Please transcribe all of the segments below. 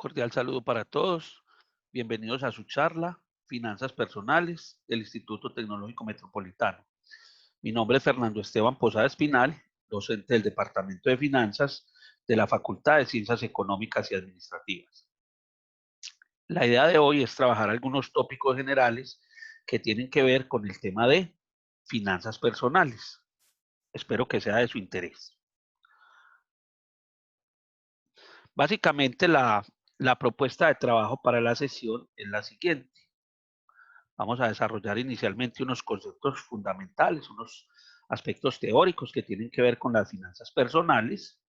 Cordial saludo para todos. Bienvenidos a su charla, Finanzas Personales del Instituto Tecnológico Metropolitano. Mi nombre es Fernando Esteban Posada Espinal, docente del Departamento de Finanzas de la Facultad de Ciencias Económicas y Administrativas. La idea de hoy es trabajar algunos tópicos generales que tienen que ver con el tema de finanzas personales. Espero que sea de su interés. Básicamente, la propuesta de trabajo para la sesión es la siguiente. Vamos a desarrollar inicialmente unos conceptos fundamentales, unos aspectos teóricos que tienen que ver con las finanzas personales.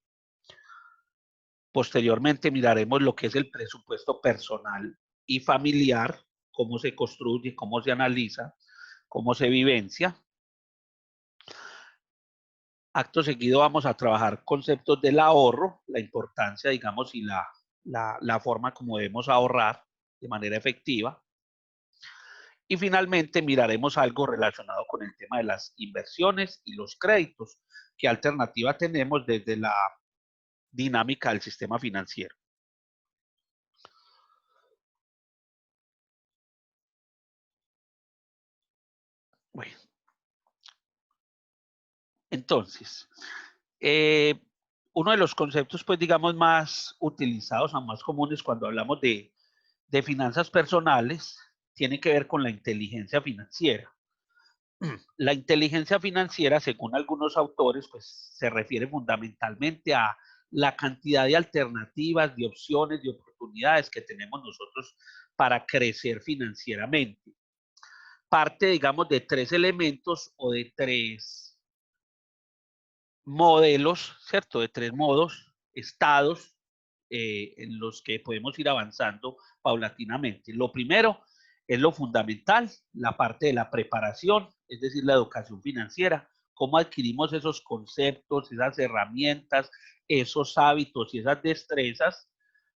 Posteriormente miraremos lo que es el presupuesto personal y familiar, cómo se construye, cómo se analiza, cómo se vivencia. Acto seguido vamos a trabajar conceptos del ahorro, la importancia, digamos, y la forma como debemos ahorrar de manera efectiva. Y finalmente miraremos algo relacionado con el tema de las inversiones y los créditos. ¿Qué alternativa tenemos desde la dinámica del sistema financiero? Bueno, entonces, eh, uno de los conceptos, pues digamos, más utilizados o más comunes cuando hablamos de finanzas personales tiene que ver con la inteligencia financiera. La inteligencia financiera, según algunos autores, pues se refiere fundamentalmente a la cantidad de alternativas, de opciones, de oportunidades que tenemos nosotros para crecer financieramente. Parte, digamos, de tres elementos o de tres modelos, ¿cierto? De tres modos, estados en los que podemos ir avanzando paulatinamente. Lo primero es lo fundamental, la parte de la preparación, es decir, la educación financiera, cómo adquirimos esos conceptos, esas herramientas, esos hábitos y esas destrezas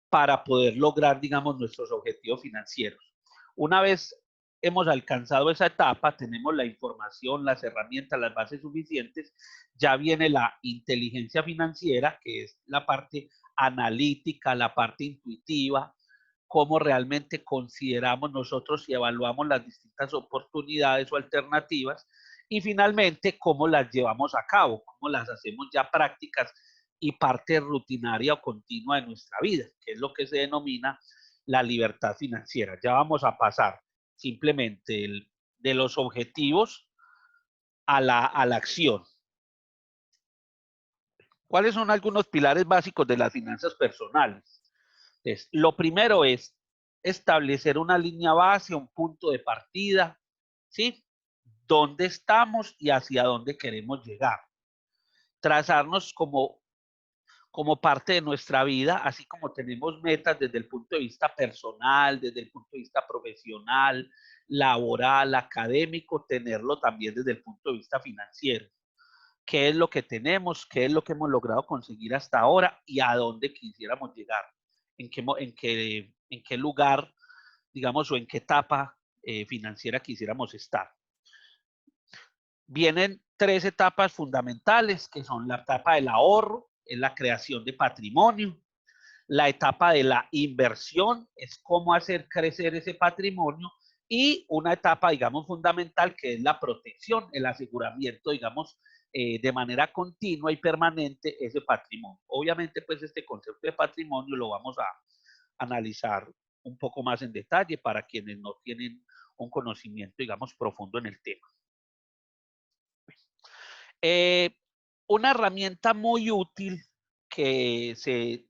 para poder lograr, digamos, nuestros objetivos financieros. Una vez hemos alcanzado esa etapa, tenemos la información, las herramientas, las bases suficientes, ya viene la inteligencia financiera, que es la parte analítica, la parte intuitiva, cómo realmente consideramos nosotros y evaluamos las distintas oportunidades o alternativas, y finalmente cómo las llevamos a cabo, cómo las hacemos ya prácticas y parte rutinaria o continua de nuestra vida, que es lo que se denomina la libertad financiera. Ya vamos a pasar simplemente de los objetivos a la acción. ¿Cuáles son algunos pilares básicos de las finanzas personales? Entonces, lo primero es establecer una línea base, un punto de partida, ¿sí? ¿Dónde estamos y hacia dónde queremos llegar? Trazarnos como parte de nuestra vida, así como tenemos metas desde el punto de vista personal, desde el punto de vista profesional, laboral, académico, tenerlo también desde el punto de vista financiero. ¿Qué es lo que tenemos? ¿Qué es lo que hemos logrado conseguir hasta ahora? ¿Y a dónde quisiéramos llegar? ¿En qué lugar, digamos, o en qué etapa financiera quisiéramos estar? Vienen tres etapas fundamentales, que son la etapa del ahorro, es la creación de patrimonio. La etapa de la inversión es cómo hacer crecer ese patrimonio, y una etapa, digamos, fundamental, que es la protección, el aseguramiento, digamos, de manera continua y permanente ese patrimonio. Obviamente, pues este concepto de patrimonio lo vamos a analizar un poco más en detalle para quienes no tienen un conocimiento, digamos, profundo en el tema. Eh, una herramienta muy útil que se,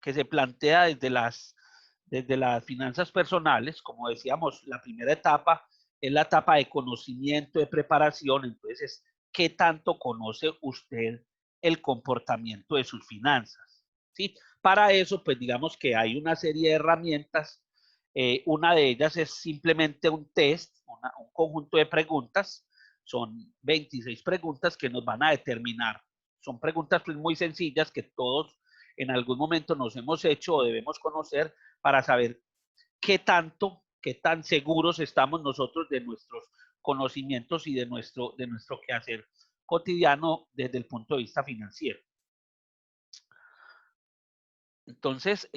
que se plantea desde las finanzas personales, como decíamos, la primera etapa es la etapa de conocimiento, de preparación. Entonces, ¿qué tanto conoce usted el comportamiento de sus finanzas? ¿Sí? Para eso, pues digamos que hay una serie de herramientas. Una de ellas es simplemente un test, un conjunto de preguntas. Son 26 preguntas que nos van a determinar. Son preguntas pues, muy sencillas que todos en algún momento nos hemos hecho o debemos conocer para saber qué tanto, qué tan seguros estamos nosotros de nuestros conocimientos y de nuestro quehacer cotidiano desde el punto de vista financiero. Entonces,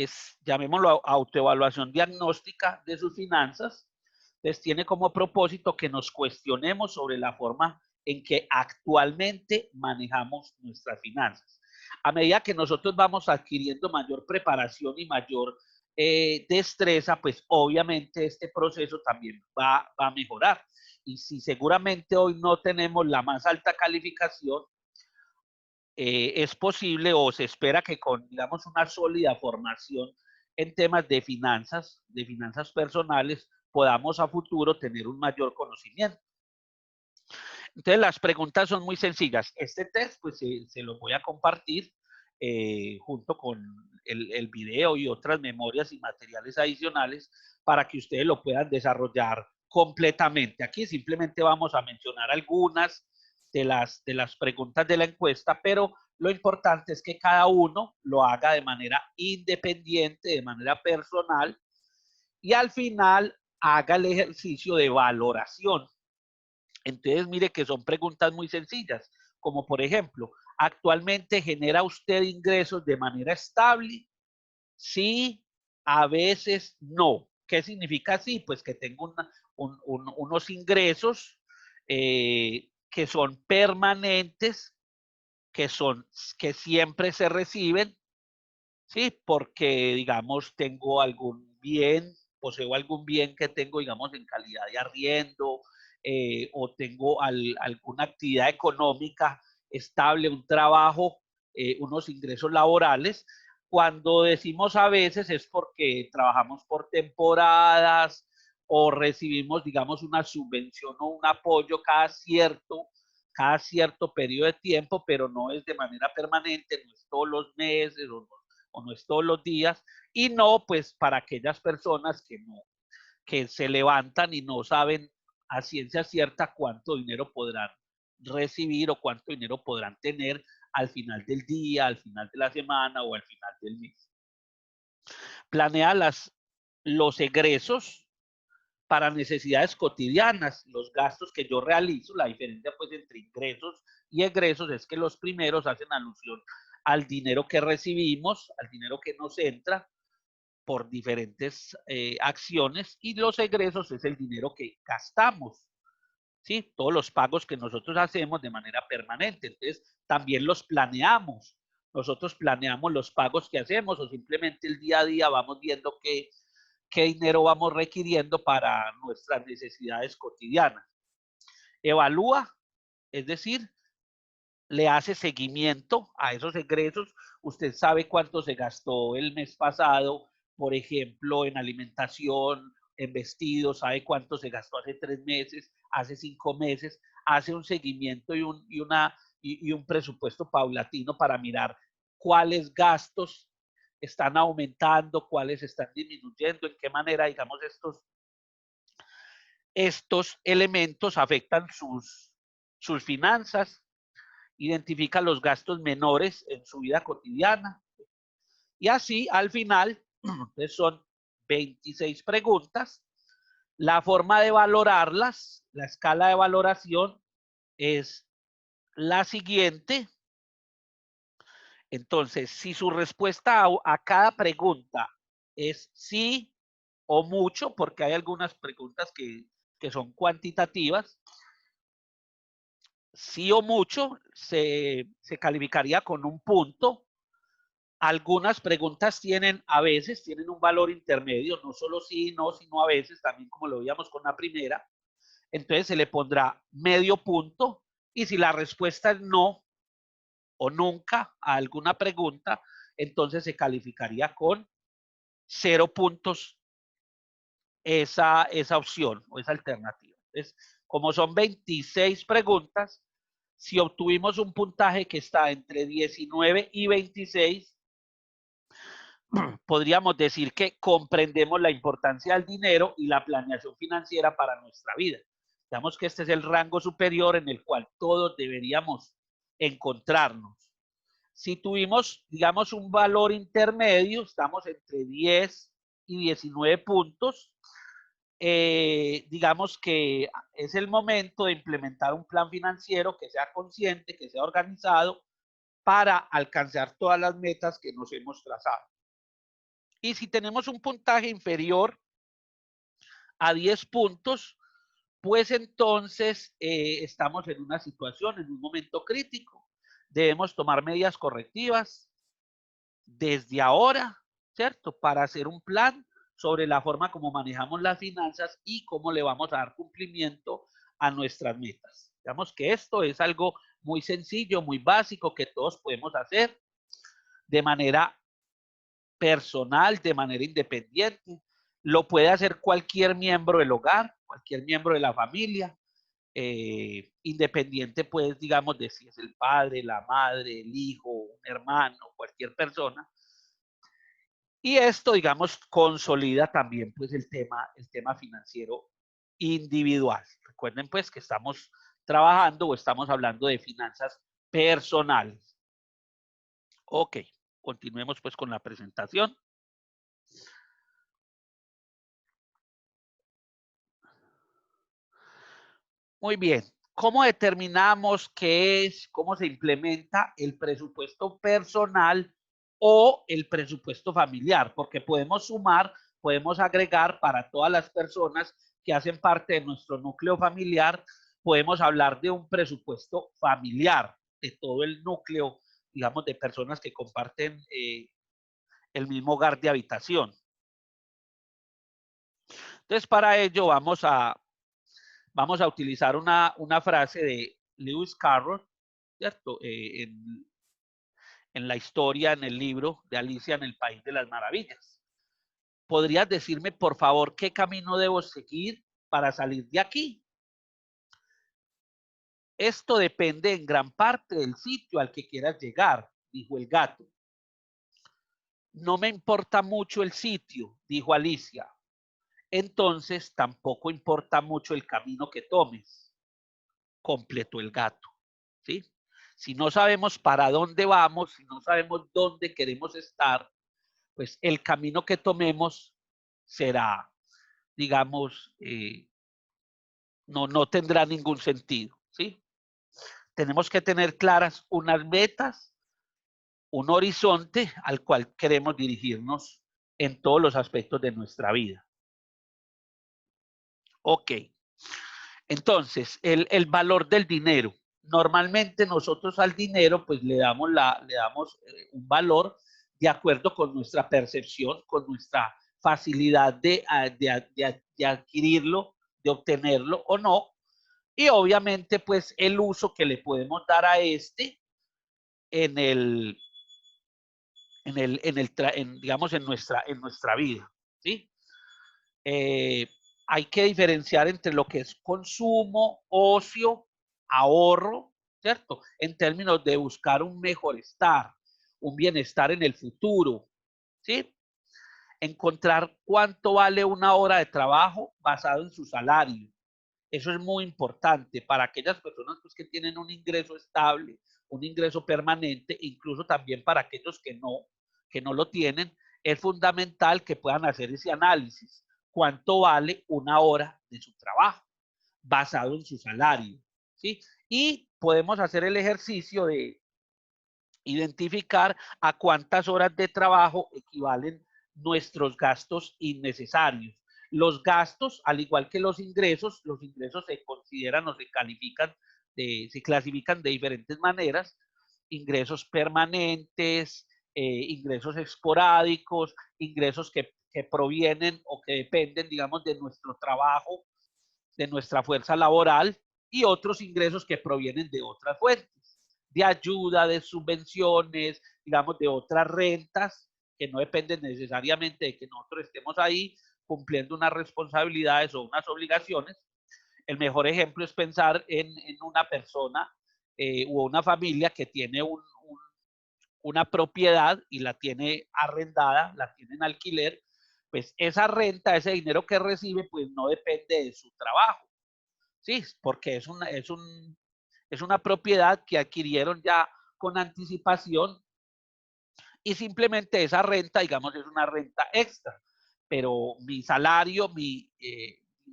llamémoslo autoevaluación diagnóstica de sus finanzas. Entonces, tiene como propósito que nos cuestionemos sobre la forma en que actualmente manejamos nuestras finanzas. A medida que nosotros vamos adquiriendo mayor preparación y mayor destreza, pues obviamente este proceso también va a mejorar. Y si seguramente hoy no tenemos la más alta calificación, es posible o se espera que con, digamos, una sólida formación en temas de finanzas personales, podamos a futuro tener un mayor conocimiento. Entonces, las preguntas son muy sencillas. Este test, pues, se los voy a compartir junto con el video y otras memorias y materiales adicionales para que ustedes lo puedan desarrollar completamente. Aquí simplemente vamos a mencionar algunas de las preguntas de la encuesta, pero lo importante es que cada uno lo haga de manera independiente, de manera personal, y al final haga el ejercicio de valoración. Entonces, mire que son preguntas muy sencillas, como por ejemplo, ¿actualmente genera usted ingresos de manera estable? Sí, a veces no. ¿Qué significa sí? Pues que tengo unos ingresos que son permanentes, que siempre se reciben, ¿sí? Porque, digamos, tengo algún bien, poseo algún bien que tengo, digamos, en calidad de arriendo, o tengo alguna actividad económica estable, un trabajo, unos ingresos laborales. Cuando decimos a veces es porque trabajamos por temporadas o recibimos, digamos, una subvención o un apoyo cada cierto periodo de tiempo, pero no es de manera permanente, no es todos los meses o no es todos los días, y no, pues para aquellas personas que se levantan y no saben a ciencia cierta cuánto dinero podrán recibir o cuánto dinero podrán tener al final del día, al final de la semana o al final del mes. Planea los egresos para necesidades cotidianas, los gastos que yo realizo. La diferencia pues entre ingresos y egresos es que los primeros hacen alusión al dinero que recibimos, al dinero que nos entra por diferentes acciones, y los egresos es el dinero que gastamos, ¿sí? Todos los pagos que nosotros hacemos de manera permanente. Entonces, también los planeamos. Nosotros planeamos los pagos que hacemos o simplemente el día a día vamos viendo qué dinero vamos requiriendo para nuestras necesidades cotidianas. Evalúa, es decir, le hace seguimiento a esos egresos. Usted sabe cuánto se gastó el mes pasado, por ejemplo, en alimentación, en vestidos, sabe cuánto se gastó hace 3 meses, hace 5 meses, hace un seguimiento y un presupuesto paulatino para mirar cuáles gastos están aumentando, cuáles están disminuyendo, en qué manera, digamos, estos elementos afectan sus finanzas. Identifica los gastos menores en su vida cotidiana. Y así, al final, son 26 preguntas. La forma de valorarlas, la escala de valoración es la siguiente. Entonces, si su respuesta a cada pregunta es sí o mucho, porque hay algunas preguntas que son cuantitativas, sí o mucho se calificaría con un punto. Algunas preguntas a veces tienen un valor intermedio, no solo sí, no, sino a veces, también como lo veíamos con la primera. Entonces se le pondrá medio punto, y si la respuesta es no o nunca a alguna pregunta, entonces se calificaría con 0 puntos esa opción o esa alternativa. Entonces, como son 26 preguntas, si obtuvimos un puntaje que está entre 19 y 26, podríamos decir que comprendemos la importancia del dinero y la planeación financiera para nuestra vida. Digamos que este es el rango superior en el cual todos deberíamos encontrarnos. Si tuvimos, digamos, un valor intermedio, estamos entre 10 y 19 puntos, digamos que es el momento de implementar un plan financiero que sea consciente, que sea organizado para alcanzar todas las metas que nos hemos trazado. Y si tenemos un puntaje inferior a 10 puntos, pues entonces estamos en una situación, en un momento crítico. Debemos tomar medidas correctivas desde ahora, ¿cierto? Para hacer un plan sobre la forma como manejamos las finanzas y cómo le vamos a dar cumplimiento a nuestras metas. Digamos que esto es algo muy sencillo, muy básico que todos podemos hacer de manera personal, de manera independiente. Lo puede hacer cualquier miembro del hogar, cualquier miembro de la familia, independiente, pues, digamos, de si es el padre, la madre, el hijo, un hermano, cualquier persona. Y esto, digamos, consolida también, pues, el tema financiero individual. Recuerden, pues, que estamos trabajando o estamos hablando de finanzas personales. Ok, continuemos, pues, con la presentación. Muy bien. ¿Cómo determinamos qué es, cómo se implementa el presupuesto personal o el presupuesto familiar? Porque podemos sumar, podemos agregar para todas las personas que hacen parte de nuestro núcleo familiar, podemos hablar de un presupuesto familiar, de todo el núcleo, digamos, de personas que comparten el mismo hogar de habitación. Entonces, para ello vamos a utilizar una frase de Lewis Carroll, ¿cierto? En la historia, en el libro de Alicia en el País de las Maravillas. ¿Podrías decirme, por favor, qué camino debo seguir para salir de aquí? Esto depende en gran parte del sitio al que quieras llegar, dijo el gato. No me importa mucho el sitio, dijo Alicia. Entonces tampoco importa mucho el camino que tomes, completó el gato. ¿Sí? Si no sabemos para dónde vamos, si no sabemos dónde queremos estar, pues el camino que tomemos será, digamos, no tendrá ningún sentido, ¿sí? Tenemos que tener claras unas metas, un horizonte al cual queremos dirigirnos en todos los aspectos de nuestra vida. Ok. Entonces, el valor del dinero. Normalmente nosotros al dinero pues le damos un valor de acuerdo con nuestra percepción, con nuestra facilidad de adquirirlo, de obtenerlo o no. Y obviamente pues el uso que le podemos dar a este en el, digamos, en nuestra vida. ¿Sí? Eh, hay que diferenciar entre lo que es consumo, ocio, ahorro, ¿cierto? En términos de buscar un mejor estar, un bienestar en el futuro, ¿sí? Encontrar cuánto vale una hora de trabajo basado en su salario. Eso es muy importante para aquellas personas pues, que tienen un ingreso estable, un ingreso permanente, incluso también para aquellos que no lo tienen, es fundamental que puedan hacer ese análisis. ¿Cuánto vale una hora de su trabajo basado en su salario? ¿Sí? Y podemos hacer el ejercicio de identificar a cuántas horas de trabajo equivalen nuestros gastos innecesarios. Los gastos, al igual que los ingresos se consideran o se califican, se clasifican de diferentes maneras, ingresos permanentes, ingresos esporádicos, ingresos que provienen o que dependen, digamos, de nuestro trabajo, de nuestra fuerza laboral, y otros ingresos que provienen de otras fuentes, de ayuda, de subvenciones, digamos, de otras rentas que no dependen necesariamente de que nosotros estemos ahí cumpliendo unas responsabilidades o unas obligaciones. El mejor ejemplo es pensar en una persona o una familia que tiene una propiedad y la tiene arrendada, la tiene en alquiler, pues esa renta, ese dinero que recibe, pues no depende de su trabajo. Sí, porque es una propiedad que adquirieron ya con anticipación y simplemente esa renta, digamos, es una renta extra. Pero mi salario, mi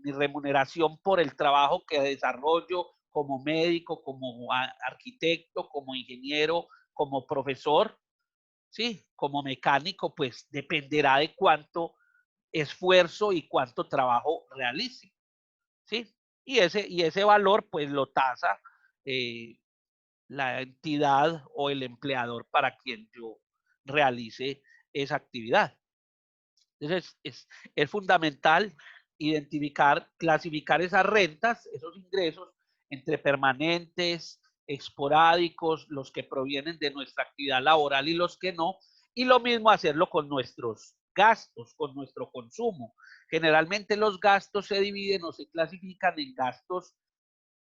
remuneración por el trabajo que desarrollo como médico, como arquitecto, como ingeniero, como profesor, ¿sí? Como mecánico, pues dependerá de cuánto esfuerzo y cuánto trabajo realice, ¿sí? Y ese valor, pues lo tasa eh, la entidad o el empleador para quien yo realice esa actividad. Entonces, es fundamental identificar, clasificar esas rentas, esos ingresos, entre permanentes, esporádicos, los que provienen de nuestra actividad laboral y los que no, y lo mismo hacerlo con nuestros gastos, con nuestro consumo. Generalmente los gastos se dividen o se clasifican en gastos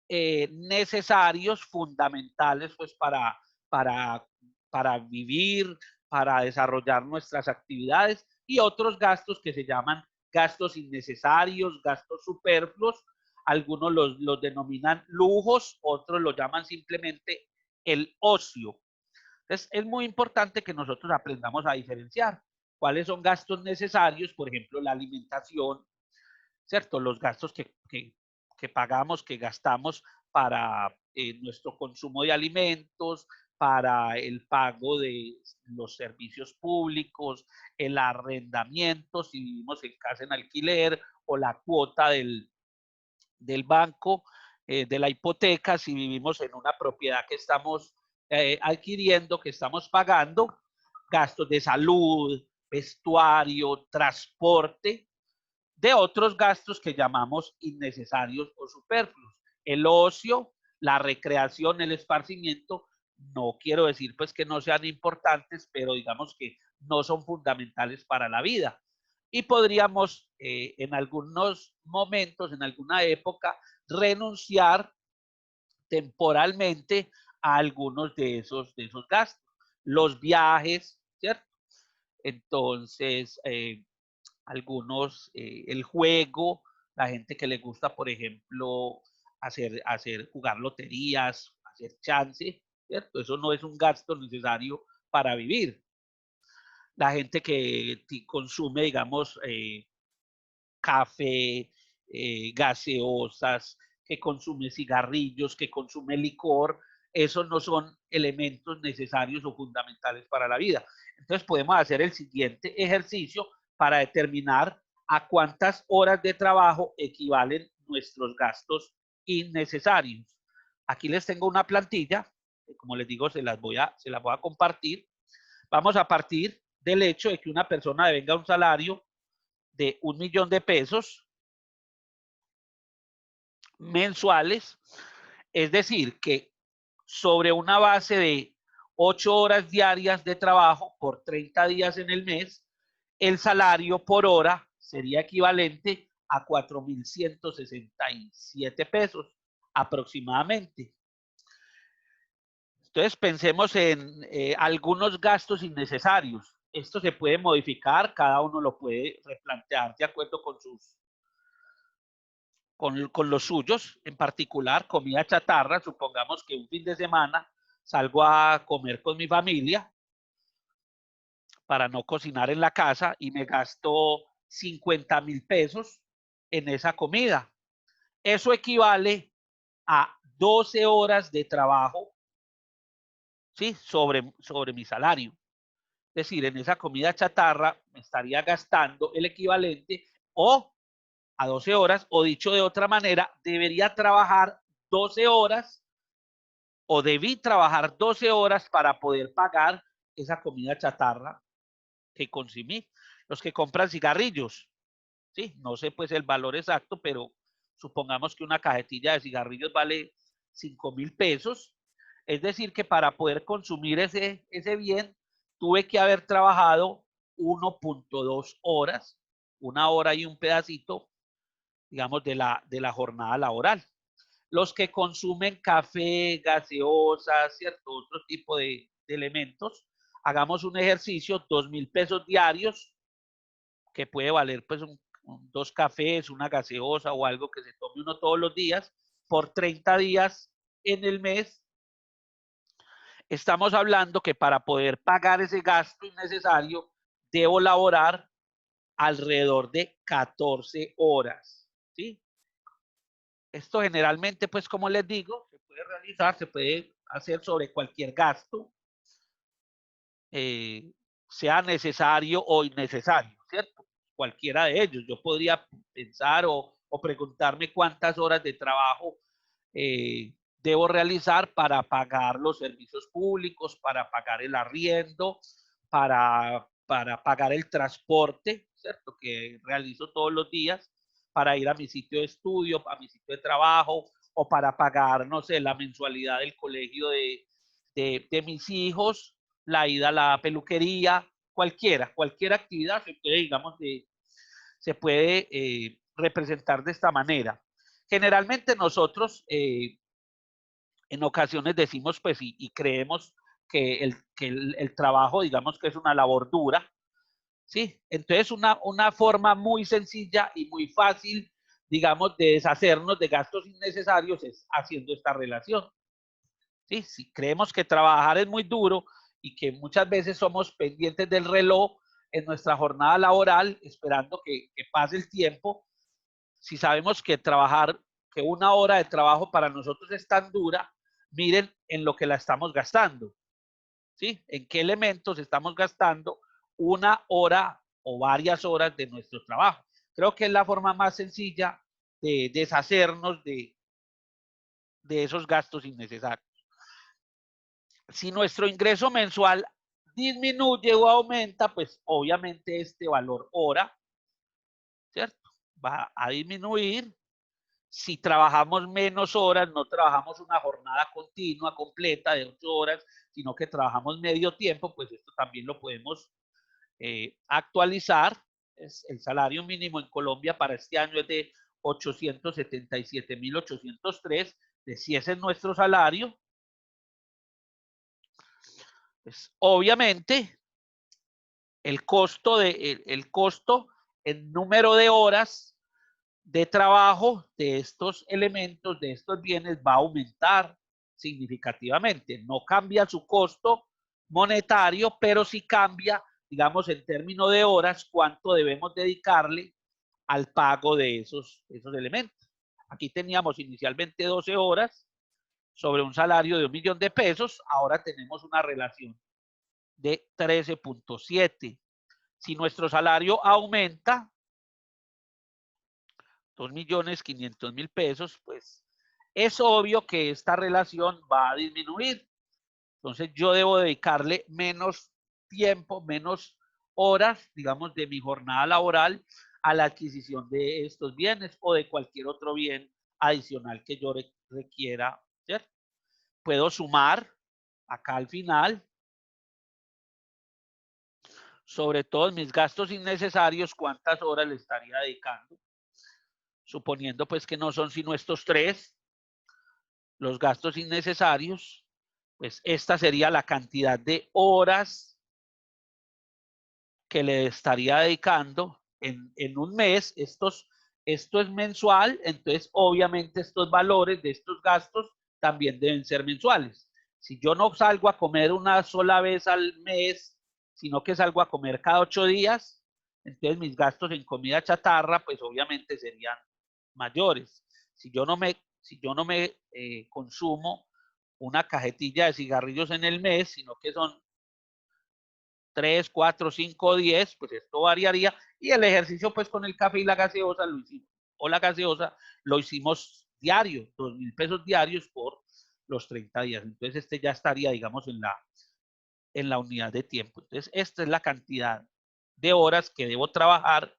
necesarios, fundamentales, pues para, para vivir, para desarrollar nuestras actividades, y otros gastos que se llaman gastos innecesarios, gastos superfluos. Algunos los denominan lujos, otros lo llaman simplemente el ocio. Entonces, es muy importante que nosotros aprendamos a diferenciar cuáles son gastos necesarios, por ejemplo, la alimentación, ¿cierto? Los gastos que pagamos, que gastamos para nuestro consumo de alimentos, para el pago de los servicios públicos, el arrendamiento, si vivimos en casa en alquiler, o la cuota del banco, de la hipoteca, si vivimos en una propiedad que estamos adquiriendo, que estamos pagando, gastos de salud, vestuario, transporte, de otros gastos que llamamos innecesarios o superfluos. El ocio, la recreación, el esparcimiento, no quiero decir pues que no sean importantes, pero digamos que no son fundamentales para la vida. Y podríamos en algunos momentos, en alguna época, renunciar temporalmente a algunos de esos gastos. Los viajes, ¿cierto? Entonces, algunos, el juego, la gente que le gusta, por ejemplo, jugar loterías, hacer chance, ¿cierto? Eso no es un gasto necesario para vivir. La gente que consume, digamos, café, gaseosas, que consume cigarrillos, que consume licor, esos no son elementos necesarios o fundamentales para la vida. Entonces podemos hacer el siguiente ejercicio para determinar a cuántas horas de trabajo equivalen nuestros gastos innecesarios. Aquí les tengo una plantilla, como les digo, se las voy a compartir. Vamos a partir del hecho de que una persona devenga un salario de 1.000.000 de pesos mensuales, es decir, que sobre una base de 8 horas diarias de trabajo por 30 días en el mes, el salario por hora sería equivalente a 4.167 pesos aproximadamente. Entonces pensemos en algunos gastos innecesarios. Esto se puede modificar, cada uno lo puede replantear de acuerdo con con los suyos, en particular comida chatarra. Supongamos que un fin de semana salgo a comer con mi familia para no cocinar en la casa y me gasto 50.000 pesos en esa comida. Eso equivale a 12 horas de trabajo, ¿sí? sobre mi salario. Es decir, en esa comida chatarra me estaría gastando el equivalente o a 12 horas, o dicho de otra manera, debería trabajar 12 horas o debí trabajar 12 horas para poder pagar esa comida chatarra que consumí. Los que compran cigarrillos, sí, no sé pues el valor exacto, pero supongamos que una cajetilla de cigarrillos vale 5.000 pesos. Es decir, que para poder consumir ese bien, tuve que haber trabajado 1.2 horas, una hora y un pedacito, digamos, de la jornada laboral. Los que consumen café, gaseosas, cierto, otro tipo de elementos, hagamos un ejercicio, 2.000 pesos diarios, que puede valer pues dos cafés, una gaseosa o algo que se tome uno todos los días, por 30 días en el mes. Estamos hablando que para poder pagar ese gasto innecesario, debo laborar alrededor de 14 horas, ¿sí? Esto generalmente, pues como les digo, se puede realizar, se puede hacer sobre cualquier gasto. sea necesario o innecesario, ¿cierto? Cualquiera de ellos. Yo podría pensar o preguntarme cuántas horas de trabajo debo realizar para pagar los servicios públicos, para pagar el arriendo, para pagar el transporte, ¿cierto? Que realizo todos los días, para ir a mi sitio de estudio, a mi sitio de trabajo, o para pagar, no sé, la mensualidad del colegio de mis hijos, la ida a la peluquería, cualquier actividad se puede, digamos, se puede representar de esta manera. Generalmente nosotros en ocasiones decimos, pues, y creemos que el trabajo, digamos que es una labor dura, ¿sí? Entonces, una forma muy sencilla y muy fácil, digamos, de deshacernos de gastos innecesarios es haciendo esta relación. ¿Sí? Si creemos que trabajar es muy duro y que muchas veces somos pendientes del reloj en nuestra jornada laboral, esperando que pase el tiempo, si sabemos que trabajar, que una hora de trabajo para nosotros es tan dura, miren en lo que la estamos gastando, ¿sí? En qué elementos estamos gastando una hora o varias horas de nuestro trabajo. Creo que es la forma más sencilla de deshacernos de esos gastos innecesarios. Si nuestro ingreso mensual disminuye o aumenta, pues obviamente este valor hora, ¿cierto? Va a disminuir. Si trabajamos menos horas, no trabajamos una jornada continua, completa de 8 horas, sino que trabajamos medio tiempo, pues esto también lo podemos actualizar. El salario mínimo en Colombia para este año es de 877.803. Si ese es nuestro salario, pues obviamente el costo en número de horas de trabajo de estos elementos, de estos bienes, va a aumentar significativamente. No cambia su costo monetario, pero sí cambia, digamos, en términos de horas, cuánto debemos dedicarle al pago de esos elementos. Aquí teníamos inicialmente 12 horas sobre un salario de 1.000.000 de pesos, ahora tenemos una relación de 13.7. Si nuestro salario aumenta 2.500.000 pesos, pues es obvio que esta relación va a disminuir. Entonces yo debo dedicarle menos tiempo, menos horas, digamos, de mi jornada laboral a la adquisición de estos bienes o de cualquier otro bien adicional que yo requiera, ¿cierto? Puedo sumar acá al final sobre todos mis gastos innecesarios, cuántas horas le estaría dedicando, suponiendo pues que no son sino estos tres, los gastos innecesarios, pues esta sería la cantidad de horas que le estaría dedicando en un mes. Esto es mensual, entonces obviamente estos valores de estos gastos también deben ser mensuales. Si yo no salgo a comer una sola vez al mes, sino que salgo a comer cada 8 días, entonces mis gastos en comida chatarra, pues obviamente serían mayores. Si yo no me consumo una cajetilla de cigarrillos en el mes, sino que son 3, 4, 5, 10, pues esto variaría. Y el ejercicio, pues con el café y la gaseosa lo hicimos, o la gaseosa lo hicimos diario, 2.000 pesos diarios por los 30 días. Entonces este ya estaría, digamos, en la unidad de tiempo. Entonces esta es la cantidad de horas que debo trabajar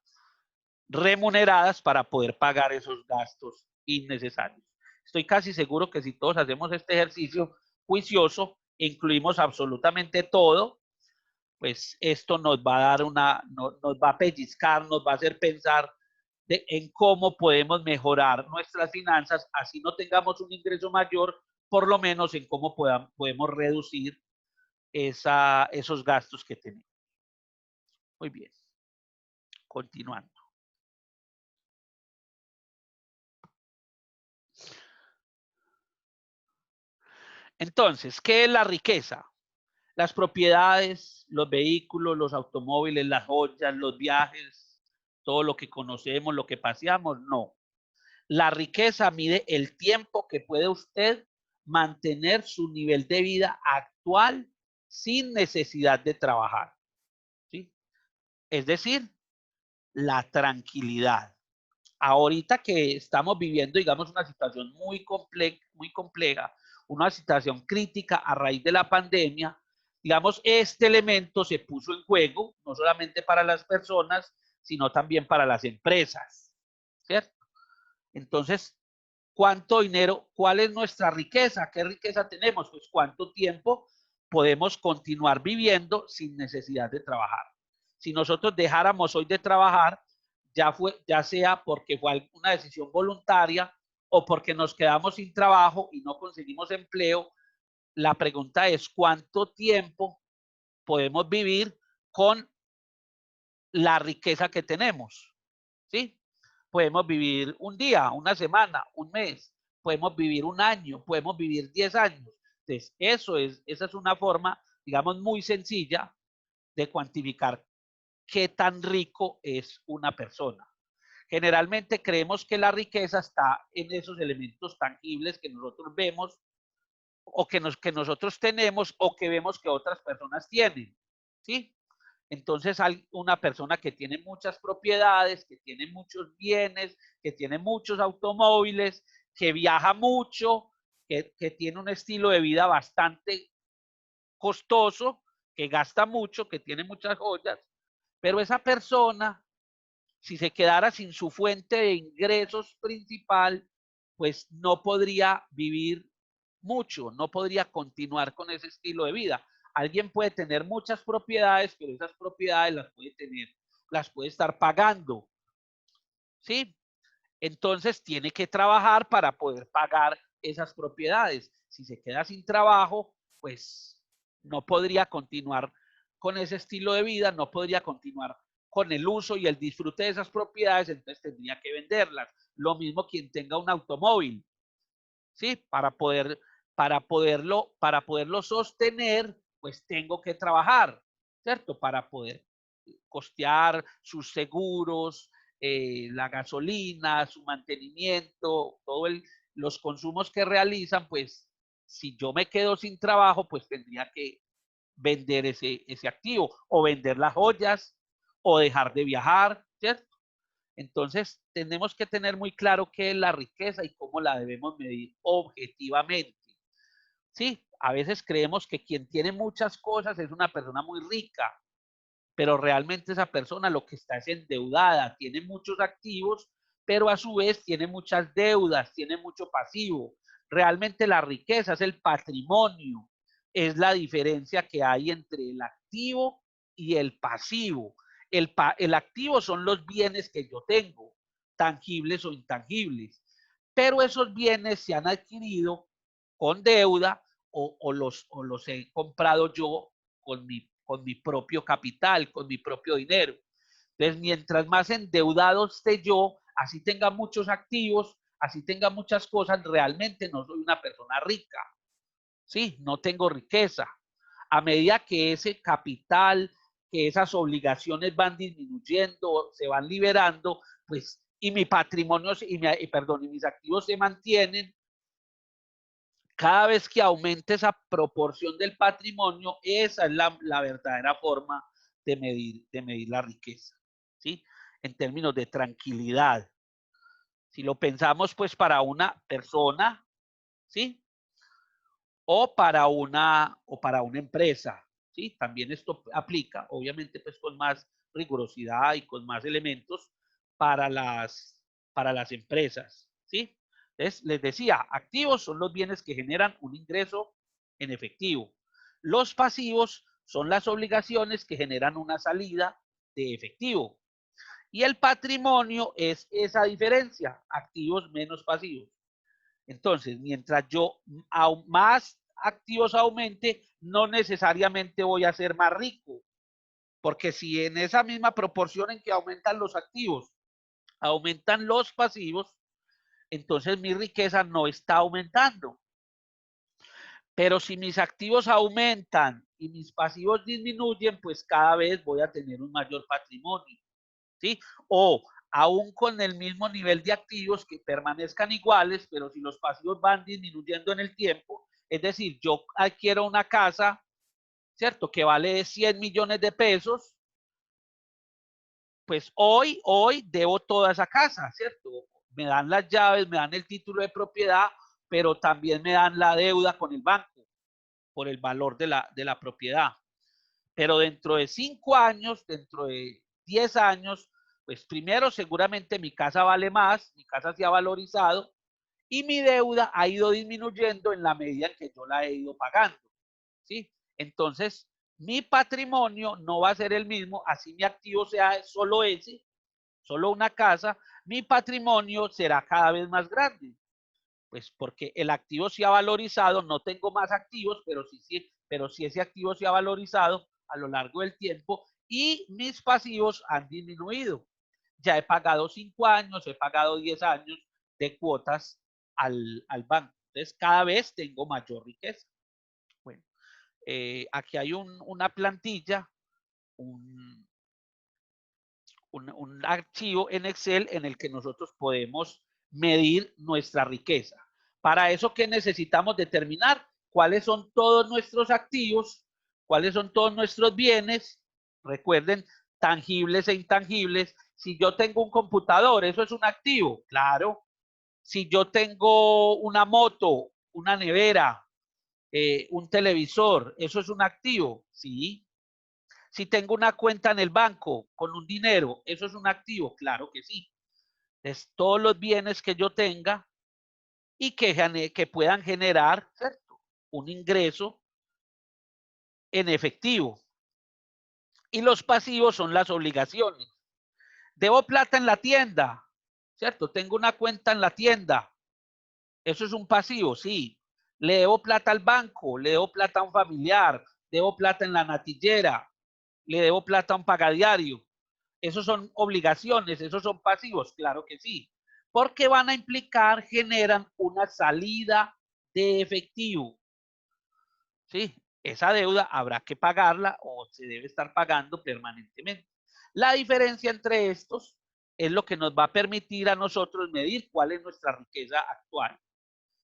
remuneradas para poder pagar esos gastos innecesarios. Estoy casi seguro que si todos hacemos este ejercicio juicioso, incluimos absolutamente todo, pues esto nos va a dar nos va a pellizcar, nos va a hacer pensar en cómo podemos mejorar nuestras finanzas, así no tengamos un ingreso mayor, por lo menos en cómo podemos reducir esos gastos que tenemos. Muy bien, continuando. Entonces, ¿qué es la riqueza? Las propiedades, los vehículos, los automóviles, las joyas, los viajes, todo lo que conocemos, lo que paseamos, no. La riqueza mide el tiempo que puede usted mantener su nivel de vida actual sin necesidad de trabajar, ¿sí? Es decir, la tranquilidad. Ahorita que estamos viviendo, digamos, una situación muy compleja, una situación crítica a raíz de la pandemia, digamos, este elemento se puso en juego, no solamente para las personas, sino también para las empresas, ¿cierto? Entonces, ¿cuánto dinero? ¿Cuál es nuestra riqueza? ¿Qué riqueza tenemos? Pues cuánto tiempo podemos continuar viviendo sin necesidad de trabajar. Si nosotros dejáramos hoy de trabajar, ya sea porque fue una decisión voluntaria o porque nos quedamos sin trabajo y no conseguimos empleo, la pregunta es cuánto tiempo podemos vivir con la riqueza que tenemos, ¿sí? Podemos vivir un día, una semana, un mes, podemos vivir un año, podemos vivir 10 años. Entonces, esa es una forma, digamos, muy sencilla de cuantificar qué tan rico es una persona. Generalmente creemos que la riqueza está en esos elementos tangibles que nosotros vemos o que nosotros tenemos o que vemos que otras personas tienen, ¿sí? Entonces hay una persona que tiene muchas propiedades, que tiene muchos bienes, que tiene muchos automóviles, que viaja mucho, que tiene un estilo de vida bastante costoso, que gasta mucho, que tiene muchas joyas, pero esa persona, si se quedara sin su fuente de ingresos principal, pues no podría vivir mucho, no podría continuar con ese estilo de vida. Alguien puede tener muchas propiedades, pero esas propiedades las puede estar pagando, ¿sí? Entonces tiene que trabajar para poder pagar esas propiedades. Si se queda sin trabajo, pues no podría continuar con ese estilo de vida, no podría continuar con el uso y el disfrute de esas propiedades, entonces tendría que venderlas. Lo mismo quien tenga un automóvil, ¿sí? Para poderlo sostener, pues tengo que trabajar, ¿cierto? Para poder costear sus seguros, la gasolina, su mantenimiento, los consumos que realizan, pues si yo me quedo sin trabajo, pues tendría que vender ese activo o vender las joyas o dejar de viajar, ¿cierto? Entonces, tenemos que tener muy claro qué es la riqueza y cómo la debemos medir objetivamente. Sí, a veces creemos que quien tiene muchas cosas es una persona muy rica, pero realmente esa persona lo que está es endeudada, tiene muchos activos, pero a su vez tiene muchas deudas, tiene mucho pasivo. Realmente la riqueza es el patrimonio, es la diferencia que hay entre el activo y el pasivo. El activo son los bienes que yo tengo, tangibles o intangibles, pero esos bienes se han adquirido con deuda o los he comprado yo con mi propio capital, con mi propio dinero. Entonces, mientras más endeudado esté yo, así tenga muchos activos, así tenga muchas cosas, realmente no soy una persona rica. Sí, no tengo riqueza. A medida que ese capital, que esas obligaciones van disminuyendo, se van liberando, pues, y mi patrimonio, y mis activos se mantienen, cada vez que aumente esa proporción del patrimonio, esa es la verdadera forma de medir la riqueza, ¿sí? En términos de tranquilidad. Si lo pensamos, pues, para una persona, ¿sí? O para una empresa, ¿sí? También esto aplica, obviamente, pues, con más rigurosidad y con más elementos para para las empresas, ¿sí? Entonces, les decía, activos son los bienes que generan un ingreso en efectivo. Los pasivos son las obligaciones que generan una salida de efectivo. Y el patrimonio es esa diferencia, activos menos pasivos. Entonces, mientras yo más activos aumente, no necesariamente voy a ser más rico, porque si en esa misma proporción en que aumentan los activos, aumentan los pasivos, entonces mi riqueza no está aumentando. Pero si mis activos aumentan y mis pasivos disminuyen, pues cada vez voy a tener un mayor patrimonio, ¿sí? O aún con el mismo nivel de activos que permanezcan iguales, pero si los pasivos van disminuyendo en el tiempo, es decir, yo adquiero una casa ¿cierto? Que vale 100 millones de pesos, pues hoy debo toda esa casa, ¿cierto? Me dan las llaves, me dan el título de propiedad, pero también me dan la deuda con el banco por el valor de la propiedad. Pero dentro de 5 años, dentro de 10 años, pues primero seguramente mi casa vale más, mi casa se ha valorizado y mi deuda ha ido disminuyendo en la medida en que yo la he ido pagando, ¿sí? Entonces, mi patrimonio no va a ser el mismo, así mi activo sea solo ese, solo una casa, mi patrimonio será cada vez más grande. Pues porque el activo se ha valorizado, no tengo más activos, pero sí ese activo se ha valorizado a lo largo del tiempo y mis pasivos han disminuido. Ya he pagado 5 años, he pagado 10 años de cuotas al banco. Entonces, cada vez tengo mayor riqueza. Bueno, aquí hay una plantilla, un, un archivo en Excel en el que nosotros podemos medir nuestra riqueza. Para eso, ¿qué necesitamos determinar? ¿Cuáles son todos nuestros activos? ¿Cuáles son todos nuestros bienes? Recuerden, tangibles e intangibles. Si yo tengo un computador, ¿eso es un activo? Claro. Si yo tengo una moto, una nevera, un televisor, ¿eso es un activo? Sí. Si tengo una cuenta en el banco con un dinero, ¿eso es un activo? Claro que sí. Es todos los bienes que yo tenga y que puedan generar, ¿cierto?, un ingreso en efectivo. Y los pasivos son las obligaciones. Debo plata en la tienda, ¿cierto? Tengo una cuenta en la tienda. ¿Eso es un pasivo? Sí. Le debo plata al banco, le debo plata a un familiar, debo plata en la natillera, le debo plata a un pagadiario. ¿Esos son obligaciones? ¿Esos son pasivos? Claro que sí. Porque van a implicar, generan una salida de efectivo. ¿Sí? Esa deuda habrá que pagarla o se debe estar pagando permanentemente. La diferencia entre estos es lo que nos va a permitir a nosotros medir cuál es nuestra riqueza actual.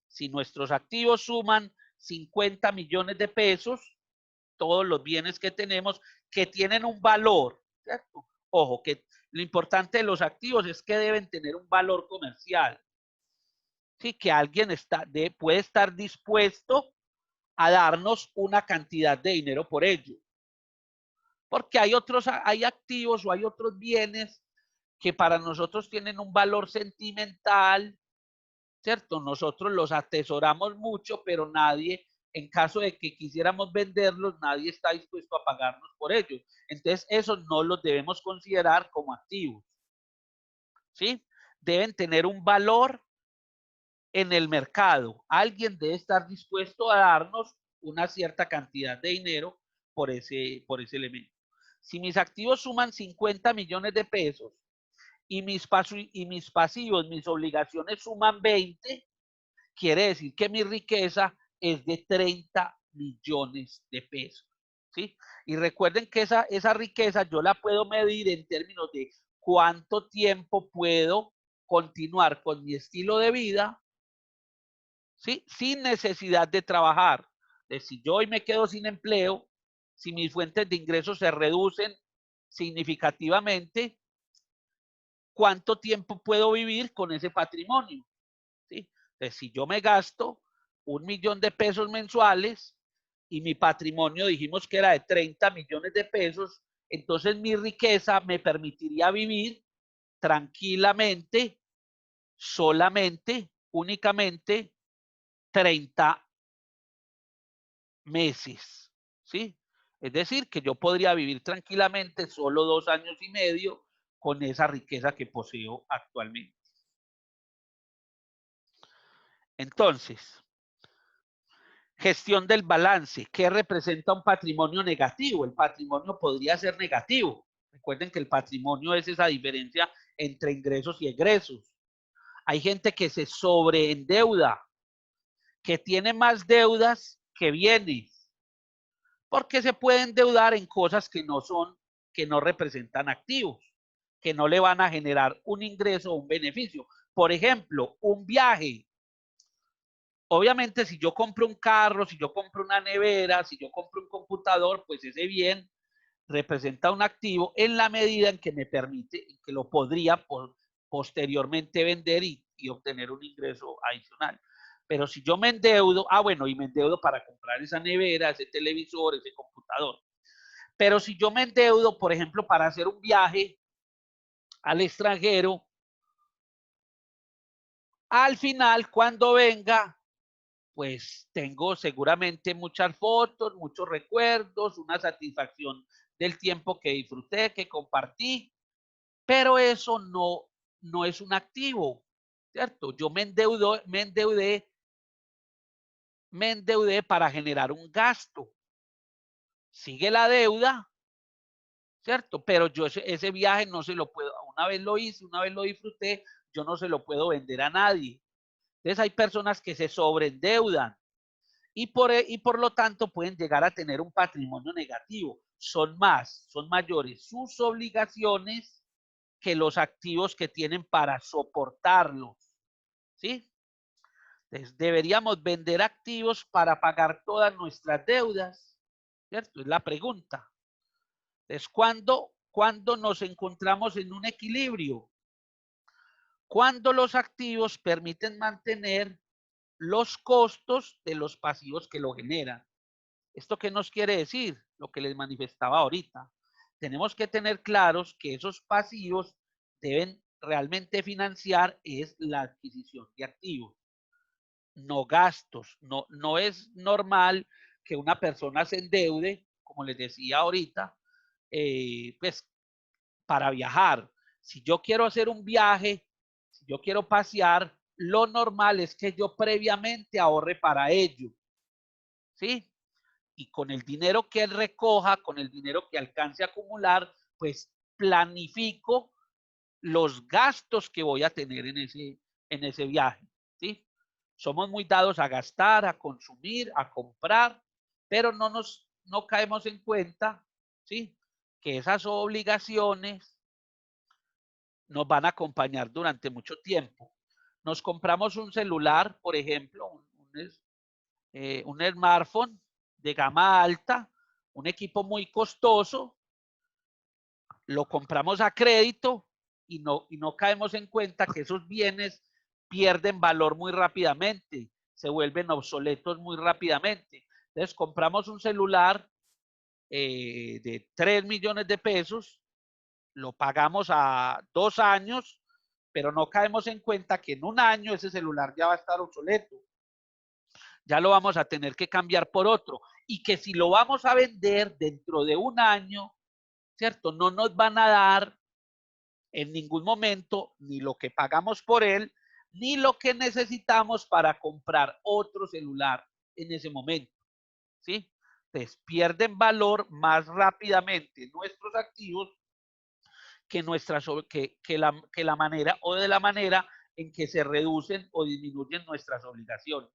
Si nuestros activos suman 50 millones de pesos, todos los bienes que tenemos que tienen un valor, ¿cierto? Ojo, que lo importante de los activos es que deben tener un valor comercial. Sí, que alguien puede estar dispuesto a darnos una cantidad de dinero por ello. Porque hay activos o hay otros bienes que para nosotros tienen un valor sentimental, ¿cierto? Nosotros los atesoramos mucho, pero nadie, en caso de que quisiéramos venderlos, nadie está dispuesto a pagarnos por ellos. Entonces, esos no los debemos considerar como activos, ¿sí? Deben tener un valor en el mercado. Alguien debe estar dispuesto a darnos una cierta cantidad de dinero por ese elemento. Si mis activos suman 50 millones de pesos y mis pasivos, mis obligaciones suman 20, quiere decir que mi riqueza es de 30 millones de pesos. ¿Sí? Y recuerden que esa riqueza yo la puedo medir en términos de cuánto tiempo puedo continuar con mi estilo de vida, ¿sí?, sin necesidad de trabajar. Si yo hoy me quedo sin empleo, si mis fuentes de ingresos se reducen significativamente, ¿cuánto tiempo puedo vivir con ese patrimonio? ¿Sí? Entonces, si yo me gasto 1 millón de pesos mensuales y mi patrimonio dijimos que era de 30 millones de pesos, entonces mi riqueza me permitiría vivir tranquilamente, solamente, únicamente 30 meses, ¿sí? Es decir, que yo podría vivir tranquilamente solo 2 años y medio con esa riqueza que poseo actualmente. Entonces, gestión del balance. ¿Qué representa un patrimonio negativo? El patrimonio podría ser negativo. Recuerden que el patrimonio es esa diferencia entre ingresos y egresos. Hay gente que se sobreendeuda, que tiene más deudas que bienes, porque se puede endeudar en cosas que no representan activos, que no le van a generar un ingreso o un beneficio. Por ejemplo, un viaje. Obviamente, si yo compro un carro, si yo compro una nevera, si yo compro un computador, pues ese bien representa un activo en la medida en que me permite, que lo podría posteriormente vender y obtener un ingreso adicional. Pero si yo me endeudo, bueno, y me endeudo para comprar esa nevera, ese televisor, ese computador. Pero si yo me endeudo, por ejemplo, para hacer un viaje al extranjero, al final, cuando venga, pues tengo seguramente muchas fotos, muchos recuerdos, una satisfacción del tiempo que disfruté, que compartí, pero eso no es un activo, ¿cierto? Yo me endeudé para generar un gasto. Sigue la deuda, ¿cierto? Pero yo ese viaje no se lo puedo, una vez lo hice, una vez lo disfruté, yo no se lo puedo vender a nadie. Entonces hay personas que se sobreendeudan y por lo tanto pueden llegar a tener un patrimonio negativo. Son mayores sus obligaciones que los activos que tienen para soportarlos, ¿sí? Entonces, deberíamos vender activos para pagar todas nuestras deudas, ¿cierto? Es la pregunta. Entonces, ¿cuándo nos encontramos en un equilibrio? Cuando los activos permiten mantener los costos de los pasivos que lo generan. ¿Esto qué nos quiere decir? Lo que les manifestaba ahorita. Tenemos que tener claros que esos pasivos deben realmente financiar es la adquisición de activos, no gastos. No es normal que una persona se endeude, como les decía ahorita, pues para viajar. Si yo quiero hacer un viaje, si yo quiero pasear, lo normal es que yo previamente ahorre para ello, ¿sí? Y con el dinero que él recoja, con el dinero que alcance a acumular, pues planifico los gastos que voy a tener en ese viaje, ¿sí? Somos muy dados a gastar, a consumir, a comprar, pero no caemos en cuenta, ¿sí? Que esas obligaciones nos van a acompañar durante mucho tiempo. Nos compramos un celular, por ejemplo, un smartphone de gama alta, un equipo muy costoso, lo compramos a crédito y no caemos en cuenta que esos bienes pierden valor muy rápidamente, se vuelven obsoletos muy rápidamente. Entonces compramos un celular de 3 millones de pesos, lo pagamos a 2 años, pero no caemos en cuenta que en un año ese celular ya va a estar obsoleto. Ya lo vamos a tener que cambiar por otro. Y que si lo vamos a vender dentro de un año, ¿cierto? No nos van a dar en ningún momento ni lo que pagamos por él, ni lo que necesitamos para comprar otro celular en ese momento, ¿sí? Entonces pierden valor más rápidamente nuestros activos que, que la manera o de la manera en que se reducen o disminuyen nuestras obligaciones.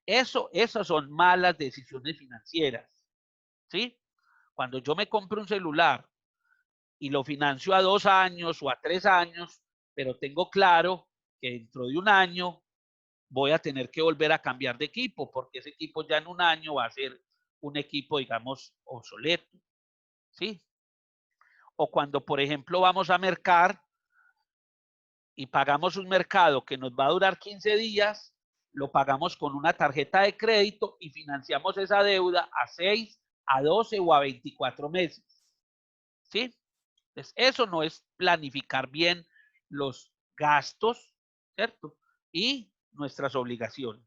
Esas son malas decisiones financieras, ¿sí? Cuando yo me compro un celular y lo financio a 2 años o a 3 años, pero tengo claro que dentro de un año voy a tener que volver a cambiar de equipo, porque ese equipo ya en un año va a ser un equipo, digamos, obsoleto, ¿sí? O cuando, por ejemplo, vamos a mercar y pagamos un mercado que nos va a durar 15 días, lo pagamos con una tarjeta de crédito y financiamos esa deuda a 6, a 12 o a 24 meses, ¿sí? Entonces, eso no es planificar bien los gastos, ¿cierto? Y nuestras obligaciones.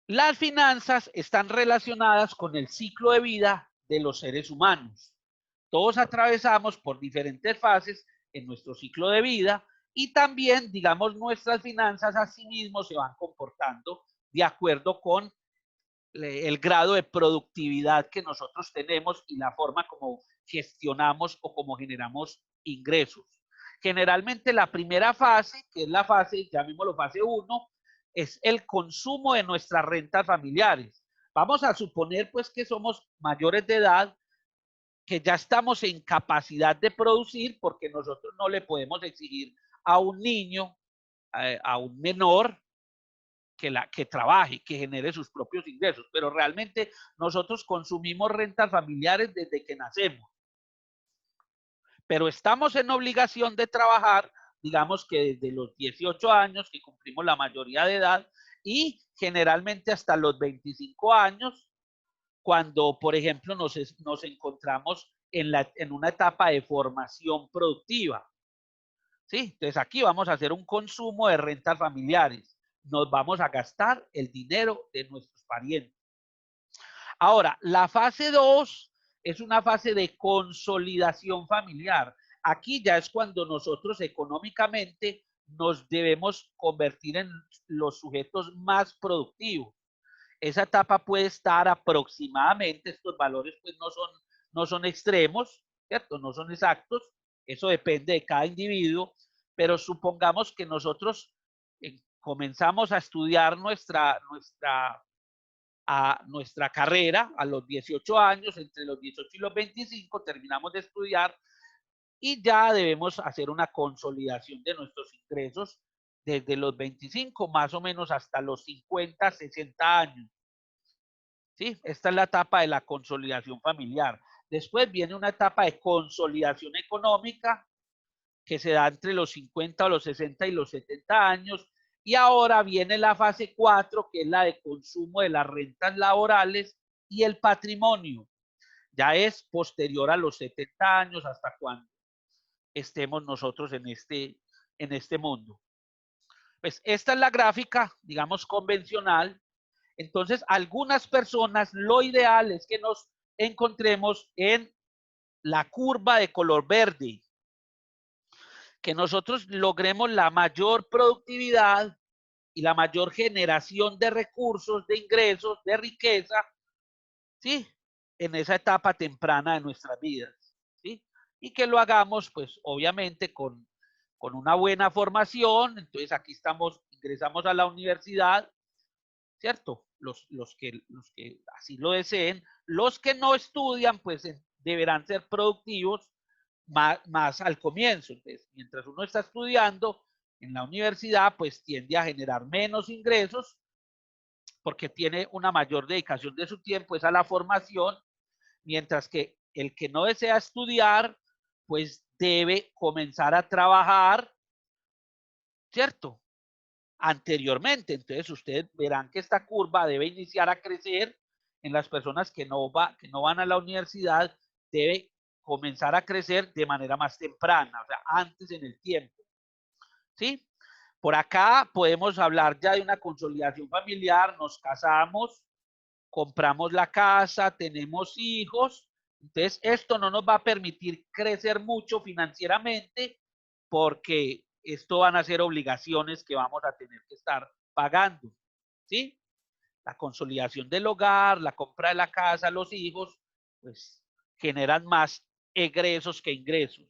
Las finanzas están relacionadas con el ciclo de vida de los seres humanos. Todos atravesamos por diferentes fases en nuestro ciclo de vida y también, digamos, nuestras finanzas a sí mismos se van comportando de acuerdo con el grado de productividad que nosotros tenemos y la forma como gestionamos o como generamos ingresos. Generalmente la primera fase, que es la fase, llamémoslo fase 1, es el consumo de nuestras rentas familiares. Vamos a suponer pues que somos mayores de edad, que ya estamos en capacidad de producir porque nosotros no le podemos exigir a un niño a un menor que trabaje, que genere sus propios ingresos, pero realmente nosotros consumimos rentas familiares desde que nacemos, pero estamos en obligación de trabajar, digamos que desde los 18 años, que cumplimos la mayoría de edad, y generalmente hasta los 25 años, cuando, por ejemplo, nos encontramos en una etapa de formación productiva. ¿Sí? Entonces aquí vamos a hacer un consumo de rentas familiares. Nos vamos a gastar el dinero de nuestros parientes. Ahora, la fase 2 es una fase de consolidación familiar. Aquí ya es cuando nosotros económicamente nos debemos convertir en los sujetos más productivos. Esa etapa puede estar aproximadamente, estos valores pues no son extremos, ¿cierto? No son exactos, eso depende de cada individuo, pero supongamos que nosotros comenzamos a estudiar nuestra carrera a los 18 años, entre los 18 y los 25 terminamos de estudiar y ya debemos hacer una consolidación de nuestros ingresos desde los 25 más o menos hasta los 50, 60 años. ¿Sí? Esta es la etapa de la consolidación familiar. Después viene una etapa de consolidación económica que se da entre los 50 o los 60 y los 70 años. Y ahora viene la fase 4, que es la de consumo de las rentas laborales y el patrimonio. Ya es posterior a los 70 años hasta cuando estemos nosotros en este mundo. Pues esta es la gráfica, digamos, convencional. Entonces, algunas personas, lo ideal es que nos encontremos en la curva de color verde, que nosotros logremos la mayor productividad y la mayor generación de recursos, de ingresos, de riqueza, ¿sí? En esa etapa temprana de nuestras vidas, ¿sí? Y que lo hagamos, pues, obviamente, con una buena formación. Entonces, aquí ingresamos a la universidad, ¿cierto? Los que así lo deseen. Los que no estudian, pues deberán ser productivos más al comienzo. Entonces, mientras uno está estudiando en la universidad, pues tiende a generar menos ingresos porque tiene una mayor dedicación de su tiempo es a la formación, mientras que el que no desea estudiar, pues debe comenzar a trabajar, ¿cierto? Anteriormente. Entonces ustedes verán que esta curva debe iniciar a crecer en las personas que no van a la universidad, debe comenzar a crecer de manera más temprana, o sea, antes en el tiempo. ¿Sí? Por acá podemos hablar ya de una consolidación familiar, nos casamos, compramos la casa, tenemos hijos, entonces esto no nos va a permitir crecer mucho financieramente porque esto van a ser obligaciones que vamos a tener que estar pagando, ¿sí? La consolidación del hogar, la compra de la casa, los hijos, pues generan más egresos que ingresos.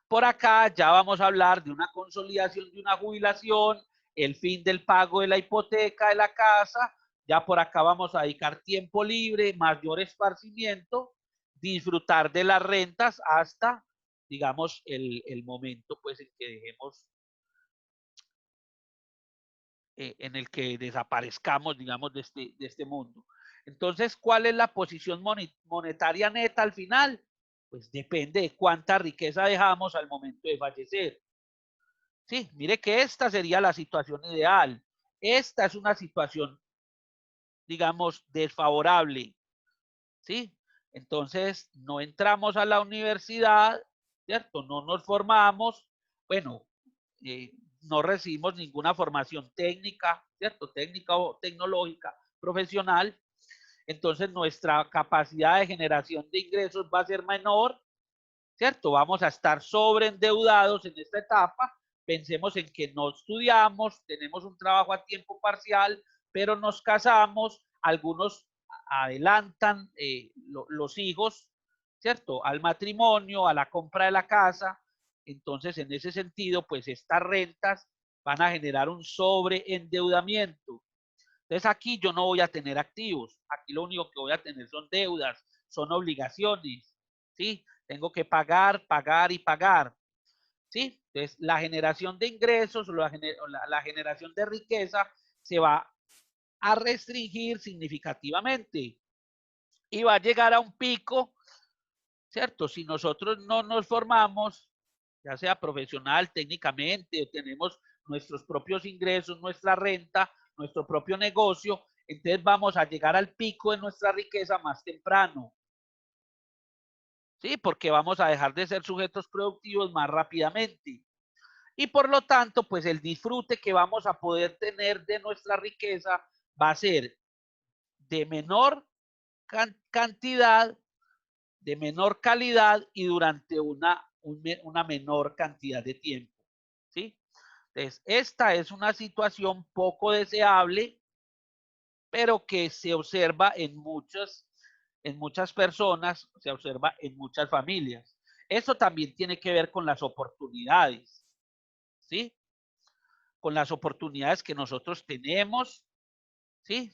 Por acá ya vamos a hablar de una consolidación de una jubilación, el fin del pago de la hipoteca de la casa. Ya por acá vamos a dedicar tiempo libre, mayor esparcimiento, disfrutar de las rentas hasta, digamos, el momento pues en que dejemos, en el que desaparezcamos, digamos, de este mundo. Entonces, ¿cuál es la posición monetaria neta al final? Pues depende de cuánta riqueza dejamos al momento de fallecer. Sí, mire que esta sería la situación ideal. Esta es una situación, digamos, desfavorable, ¿sí? Entonces, no entramos a la universidad, ¿cierto? No nos formamos, bueno, no recibimos ninguna formación técnica, ¿cierto? Técnica o tecnológica, profesional. Entonces, nuestra capacidad de generación de ingresos va a ser menor, ¿cierto? Vamos a estar sobreendeudados en esta etapa. Pensemos en que no estudiamos, tenemos un trabajo a tiempo parcial, pero nos casamos, algunos adelantan los hijos, ¿cierto? Al matrimonio, a la compra de la casa. Entonces, en ese sentido, pues estas rentas van a generar un sobreendeudamiento. Entonces, aquí yo no voy a tener activos. Aquí lo único que voy a tener son deudas, son obligaciones, ¿sí? Tengo que pagar, pagar y pagar. ¿sí? Entonces, la generación de ingresos, la generación de riqueza se va a restringir significativamente y va a llegar a un pico, ¿cierto? Si nosotros no nos formamos, ya sea profesional, técnicamente, tenemos nuestros propios ingresos, nuestra renta, nuestro propio negocio, entonces vamos a llegar al pico de nuestra riqueza más temprano. ¿Sí? Porque vamos a dejar de ser sujetos productivos más rápidamente. Y por lo tanto, pues el disfrute que vamos a poder tener de nuestra riqueza va a ser de menor cantidad, de menor calidad y durante una menor cantidad de tiempo. ¿Sí? Entonces, esta es una situación poco deseable, pero que se observa en muchas personas, se observa en muchas familias. Eso también tiene que ver con las oportunidades, ¿sí? Con las oportunidades que nosotros tenemos, ¿sí?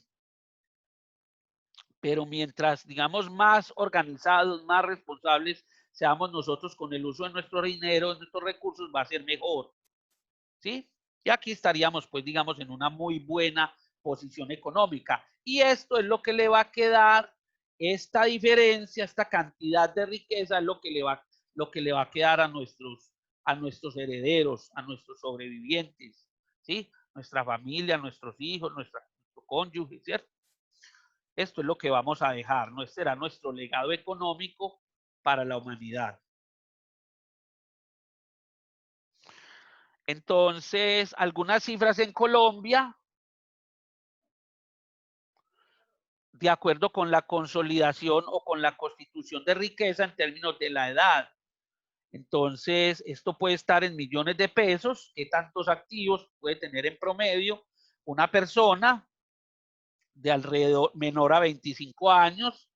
Pero mientras, digamos, más organizados, más responsables seamos nosotros con el uso de nuestro dinero, de nuestros recursos, va a ser mejor, ¿sí? Y aquí estaríamos, pues, digamos, en una muy buena posición económica. Y esto es lo que le va a quedar, esta diferencia, esta cantidad de riqueza es lo que le va a quedar a nuestros herederos, a nuestros sobrevivientes, ¿sí? Nuestra familia, nuestros hijos, nuestro cónyuge, ¿cierto? Esto es lo que vamos a dejar, no será nuestro legado económico para la humanidad. Entonces, algunas cifras en Colombia, de acuerdo con la consolidación o con la constitución de riqueza en términos de la edad. Entonces, esto puede estar en millones de pesos. ¿Qué tantos activos puede tener en promedio una persona de alrededor menor a 25 años?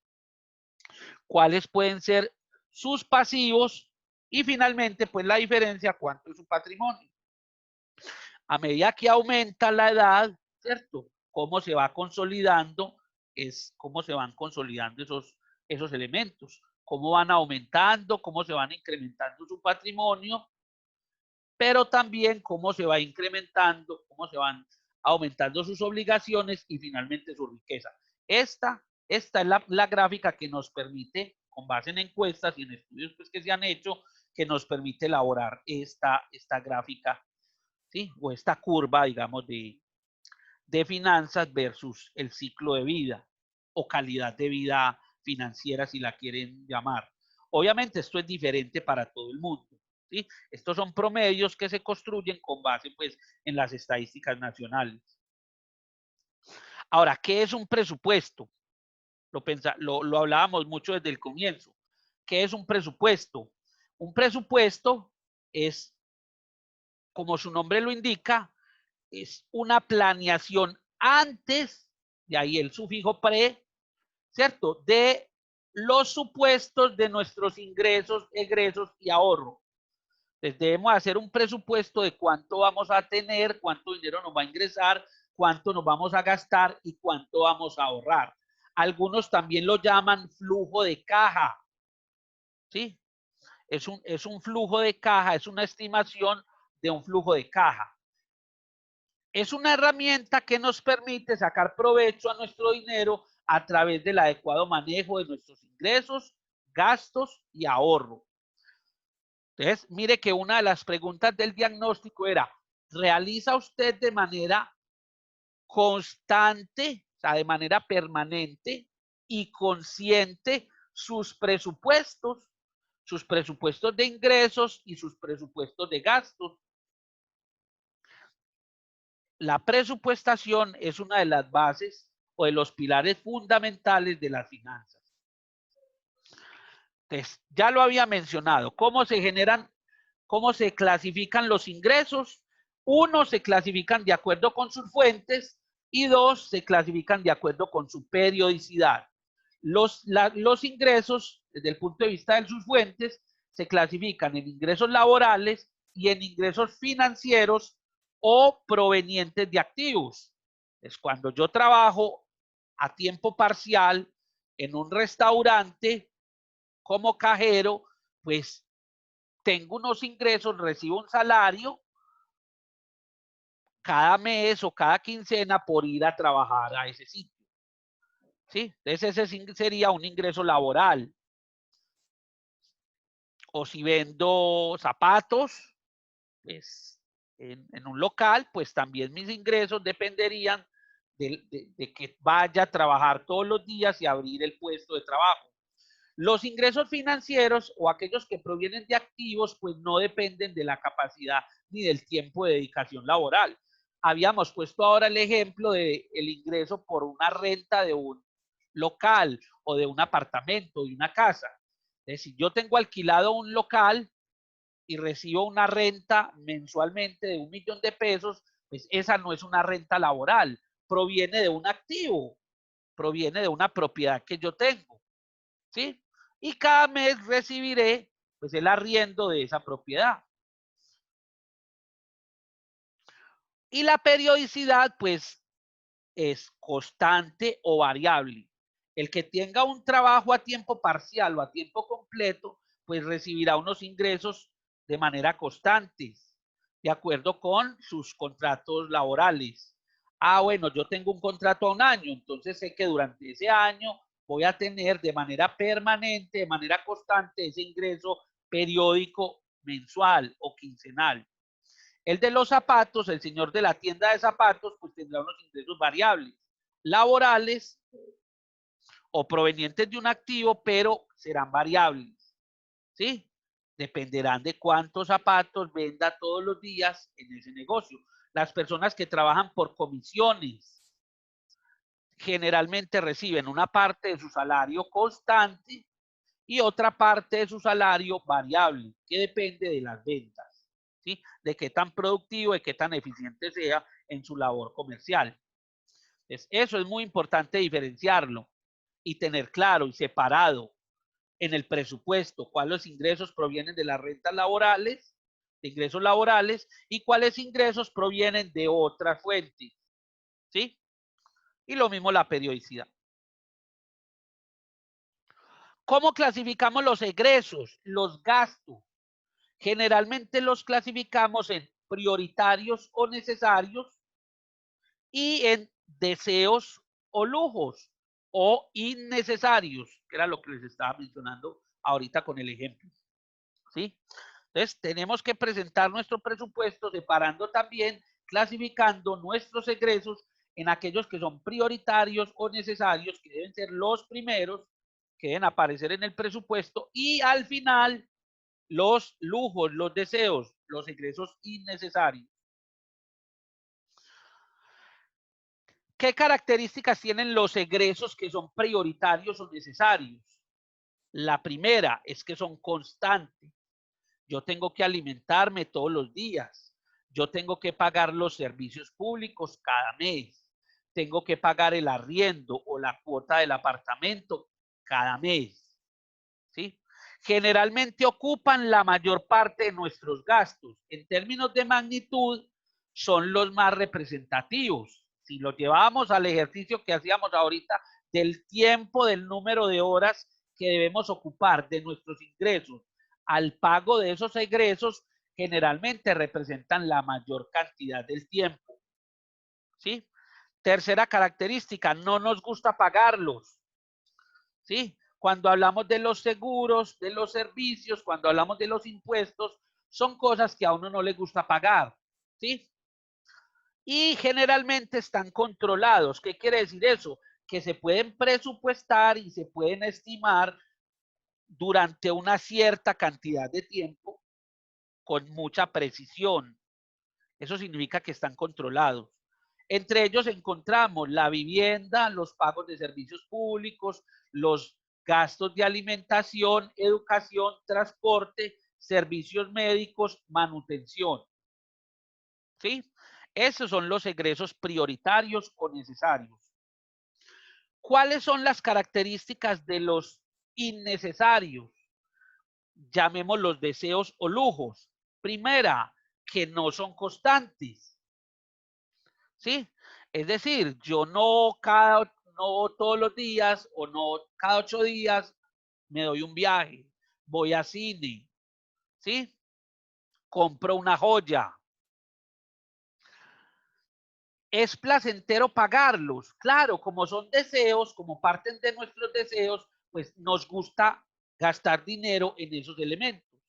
¿Cuáles pueden ser sus pasivos? Y finalmente, pues la diferencia, ¿cuánto es su patrimonio? A medida que aumenta la edad, ¿cierto? ¿Cómo se va consolidando? Es cómo se van consolidando esos elementos, cómo van aumentando, cómo se van incrementando su patrimonio, pero también cómo se va incrementando, cómo se van aumentando sus obligaciones y finalmente su riqueza. Esta es la gráfica que nos permite, con base en encuestas y en estudios pues, que se han hecho, que nos permite elaborar esta gráfica, ¿sí? O esta curva, digamos, de finanzas versus el ciclo de vida o calidad de vida financiera, si la quieren llamar. Obviamente esto es diferente para todo el mundo, ¿sí? Estos son promedios que se construyen con base, pues, en las estadísticas nacionales. Ahora, ¿qué es un presupuesto? Lo hablábamos mucho desde el comienzo. ¿Qué es un presupuesto? Un presupuesto es, como su nombre lo indica, es una planeación antes, de ahí el sufijo pre, ¿cierto? De los supuestos de nuestros ingresos, egresos y ahorro. Entonces debemos hacer un presupuesto de cuánto vamos a tener, cuánto dinero nos va a ingresar, cuánto nos vamos a gastar y cuánto vamos a ahorrar. Algunos también lo llaman flujo de caja, ¿sí? Es un flujo de caja, es una estimación de un flujo de caja. Es una herramienta que nos permite sacar provecho a nuestro dinero a través del adecuado manejo de nuestros ingresos, gastos y ahorro. Entonces, mire que una de las preguntas del diagnóstico era, ¿realiza usted de manera constante, o sea, de manera permanente y consciente sus presupuestos de ingresos y sus presupuestos de gastos? La presupuestación es una de las bases o de los pilares fundamentales de las finanzas. Entonces, ya lo había mencionado, ¿cómo se generan, cómo se clasifican los ingresos? Uno, se clasifican de acuerdo con sus fuentes y dos, se clasifican de acuerdo con su periodicidad. Los ingresos, desde el punto de vista de sus fuentes, se clasifican en ingresos laborales y en ingresos financieros o provenientes de activos. Es cuando yo trabajo a tiempo parcial en un restaurante como cajero, pues tengo unos ingresos, recibo un salario cada mes o cada quincena por ir a trabajar a ese sitio. ¿Sí? Entonces ese sería un ingreso laboral. O si vendo zapatos, pues en un local, pues también mis ingresos dependerían de que vaya a trabajar todos los días y abrir el puesto de trabajo. Los ingresos financieros o aquellos que provienen de activos, pues no dependen de la capacidad ni del tiempo de dedicación laboral. Habíamos puesto ahora el ejemplo de el ingreso por una renta de un local o de un apartamento, de una casa. Es decir, yo tengo alquilado un local y recibo una renta mensualmente de 1.000.000 de pesos, pues esa no es una renta laboral, proviene de un activo, proviene de una propiedad que yo tengo, ¿sí? Y cada mes recibiré pues el arriendo de esa propiedad. Y la periodicidad pues es constante o variable. El que tenga un trabajo a tiempo parcial o a tiempo completo, pues recibirá unos ingresos de manera constante, de acuerdo con sus contratos laborales. Ah, bueno, yo tengo un contrato a un año, entonces sé que durante ese año voy a tener de manera permanente, de manera constante, ese ingreso periódico mensual o quincenal. El de los zapatos, el señor de la tienda de zapatos, pues tendrá unos ingresos variables, laborales o provenientes de un activo, pero serán variables, ¿sí? Dependerán de cuántos zapatos venda todos los días en ese negocio. Las personas que trabajan por comisiones generalmente reciben una parte de su salario constante y otra parte de su salario variable, que depende de las ventas, ¿sí? De qué tan productivo, de qué tan eficiente sea en su labor comercial. Eso es muy importante diferenciarlo y tener claro y separado en el presupuesto cuáles ingresos provienen de las rentas laborales, de ingresos laborales, y cuáles ingresos provienen de otras fuentes, ¿sí? Y lo mismo la periodicidad. ¿Cómo clasificamos los egresos, los gastos? Generalmente los clasificamos en prioritarios o necesarios y en deseos o lujos o innecesarios, que era lo que les estaba mencionando ahorita con el ejemplo, ¿sí? Entonces, tenemos que presentar nuestro presupuesto separando también, clasificando nuestros egresos en aquellos que son prioritarios o necesarios, que deben ser los primeros que deben aparecer en el presupuesto, y al final los lujos, los deseos, los ingresos innecesarios. ¿Qué características tienen los egresos que son prioritarios o necesarios? La primera es que son constantes. Yo tengo que alimentarme todos los días. Yo tengo que pagar los servicios públicos cada mes. Tengo que pagar el arriendo o la cuota del apartamento cada mes. ¿Sí? Generalmente ocupan la mayor parte de nuestros gastos. En términos de magnitud, son los más representativos. Si lo llevamos al ejercicio que hacíamos ahorita del tiempo, del número de horas que debemos ocupar de nuestros ingresos al pago de esos egresos, generalmente representan la mayor cantidad del tiempo. ¿Sí? Tercera característica, no nos gusta pagarlos. ¿Sí? Cuando hablamos de los seguros, de los servicios, cuando hablamos de los impuestos, son cosas que a uno no le gusta pagar, ¿sí? Y generalmente están controlados. ¿Qué quiere decir eso? Que se pueden presupuestar y se pueden estimar durante una cierta cantidad de tiempo con mucha precisión. Eso significa que están controlados. Entre ellos encontramos la vivienda, los pagos de servicios públicos, los gastos de alimentación, educación, transporte, servicios médicos, manutención. ¿Sí? Esos son los egresos prioritarios o necesarios. ¿Cuáles son las características de los innecesarios? Llamemos los deseos o lujos. Primera, que no son constantes. ¿Sí? Es decir, yo no todos los días o no cada 8 días me doy un viaje, voy a cine, ¿sí? Compro una joya. Es placentero pagarlos. Claro, como son deseos, como parten de nuestros deseos, pues nos gusta gastar dinero en esos elementos,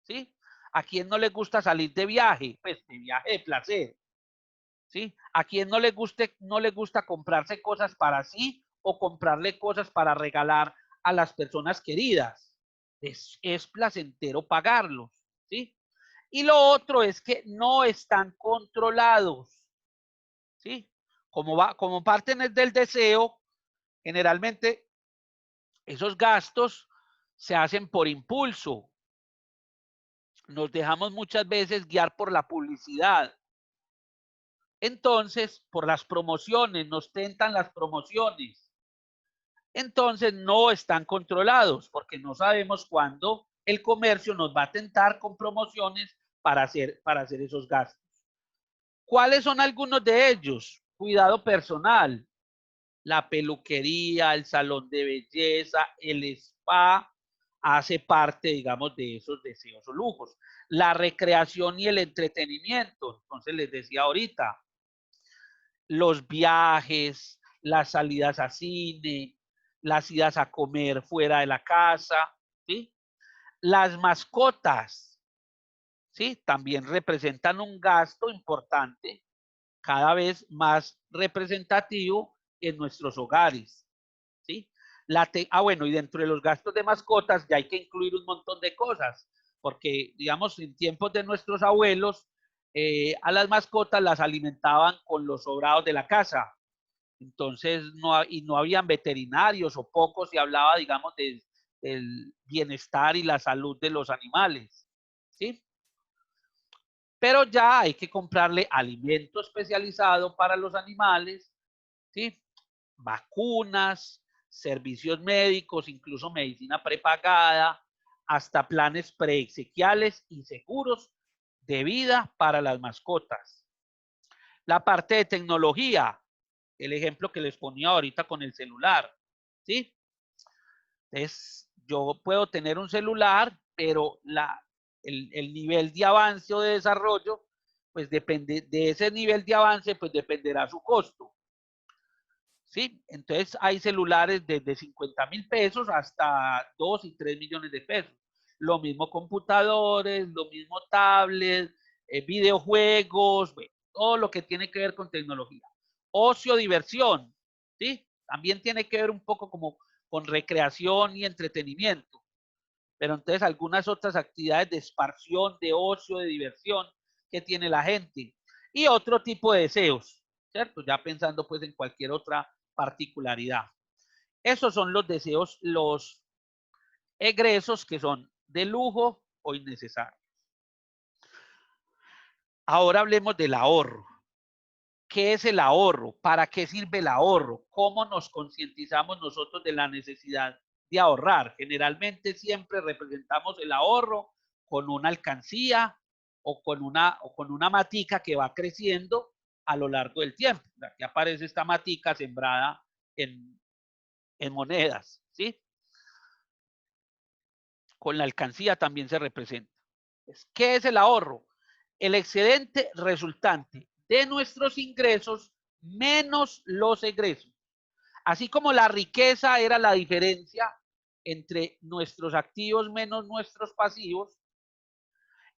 ¿sí? ¿A quién no le gusta salir de viaje? Pues de viaje de placer, ¿sí? ¿A quién no le gusta comprarse cosas para sí o comprarle cosas para regalar a las personas queridas? Es placentero pagarlos, ¿sí? Y lo otro es que no están controlados, ¿sí? Como parten del deseo, generalmente esos gastos se hacen por impulso. Nos dejamos muchas veces guiar por la publicidad. Entonces, por las promociones, nos tentan las promociones. Entonces, no están controlados porque no sabemos cuándo el comercio nos va a tentar con promociones para hacer esos gastos. ¿Cuáles son algunos de ellos? Cuidado personal, la peluquería, el salón de belleza, el spa, hace parte, digamos, de esos deseos o lujos. La recreación y el entretenimiento, entonces les decía ahorita, los viajes, las salidas a cine, las idas a comer fuera de la casa, ¿sí? Las mascotas, ¿sí? También representan un gasto importante, cada vez más representativo en nuestros hogares, ¿sí? Bueno, y dentro de los gastos de mascotas ya hay que incluir un montón de cosas, porque, digamos, en tiempos de nuestros abuelos, a las mascotas las alimentaban con los sobrados de la casa. Entonces, no habían veterinarios o poco se hablaba, digamos, del bienestar y la salud de los animales, ¿sí? Pero ya hay que comprarle alimento especializado para los animales, ¿sí? Vacunas, servicios médicos, incluso medicina prepagada, hasta planes preexequiales y seguros de vida para las mascotas. La parte de tecnología, el ejemplo que les ponía ahorita con el celular, ¿sí? Yo puedo tener un celular, pero el nivel de avance o de desarrollo, pues depende de ese nivel de avance, pues dependerá su costo. ¿Sí? Entonces hay celulares desde 50,000 pesos hasta 2 y 3 millones de pesos. Lo mismo computadores, lo mismo tablets, videojuegos, bueno, todo lo que tiene que ver con tecnología. Ocio, diversión, ¿sí? También tiene que ver un poco como con recreación y entretenimiento. Pero entonces algunas otras actividades de esparción, de ocio, de diversión que tiene la gente. Y otro tipo de deseos, ¿cierto? Ya pensando pues en cualquier otra particularidad. Esos son los deseos, los egresos que son de lujo o innecesarios. Ahora hablemos del ahorro. ¿Qué es el ahorro? ¿Para qué sirve el ahorro? ¿Cómo nos concientizamos nosotros de la necesidad de ahorrar? Generalmente siempre representamos el ahorro con una alcancía o con una matica que va creciendo a lo largo del tiempo. Aquí aparece esta matica sembrada en monedas, ¿sí? Con la alcancía también se representa. ¿Qué es el ahorro? El excedente resultante de nuestros ingresos menos los egresos. Así como la riqueza era la diferencia entre nuestros activos menos nuestros pasivos,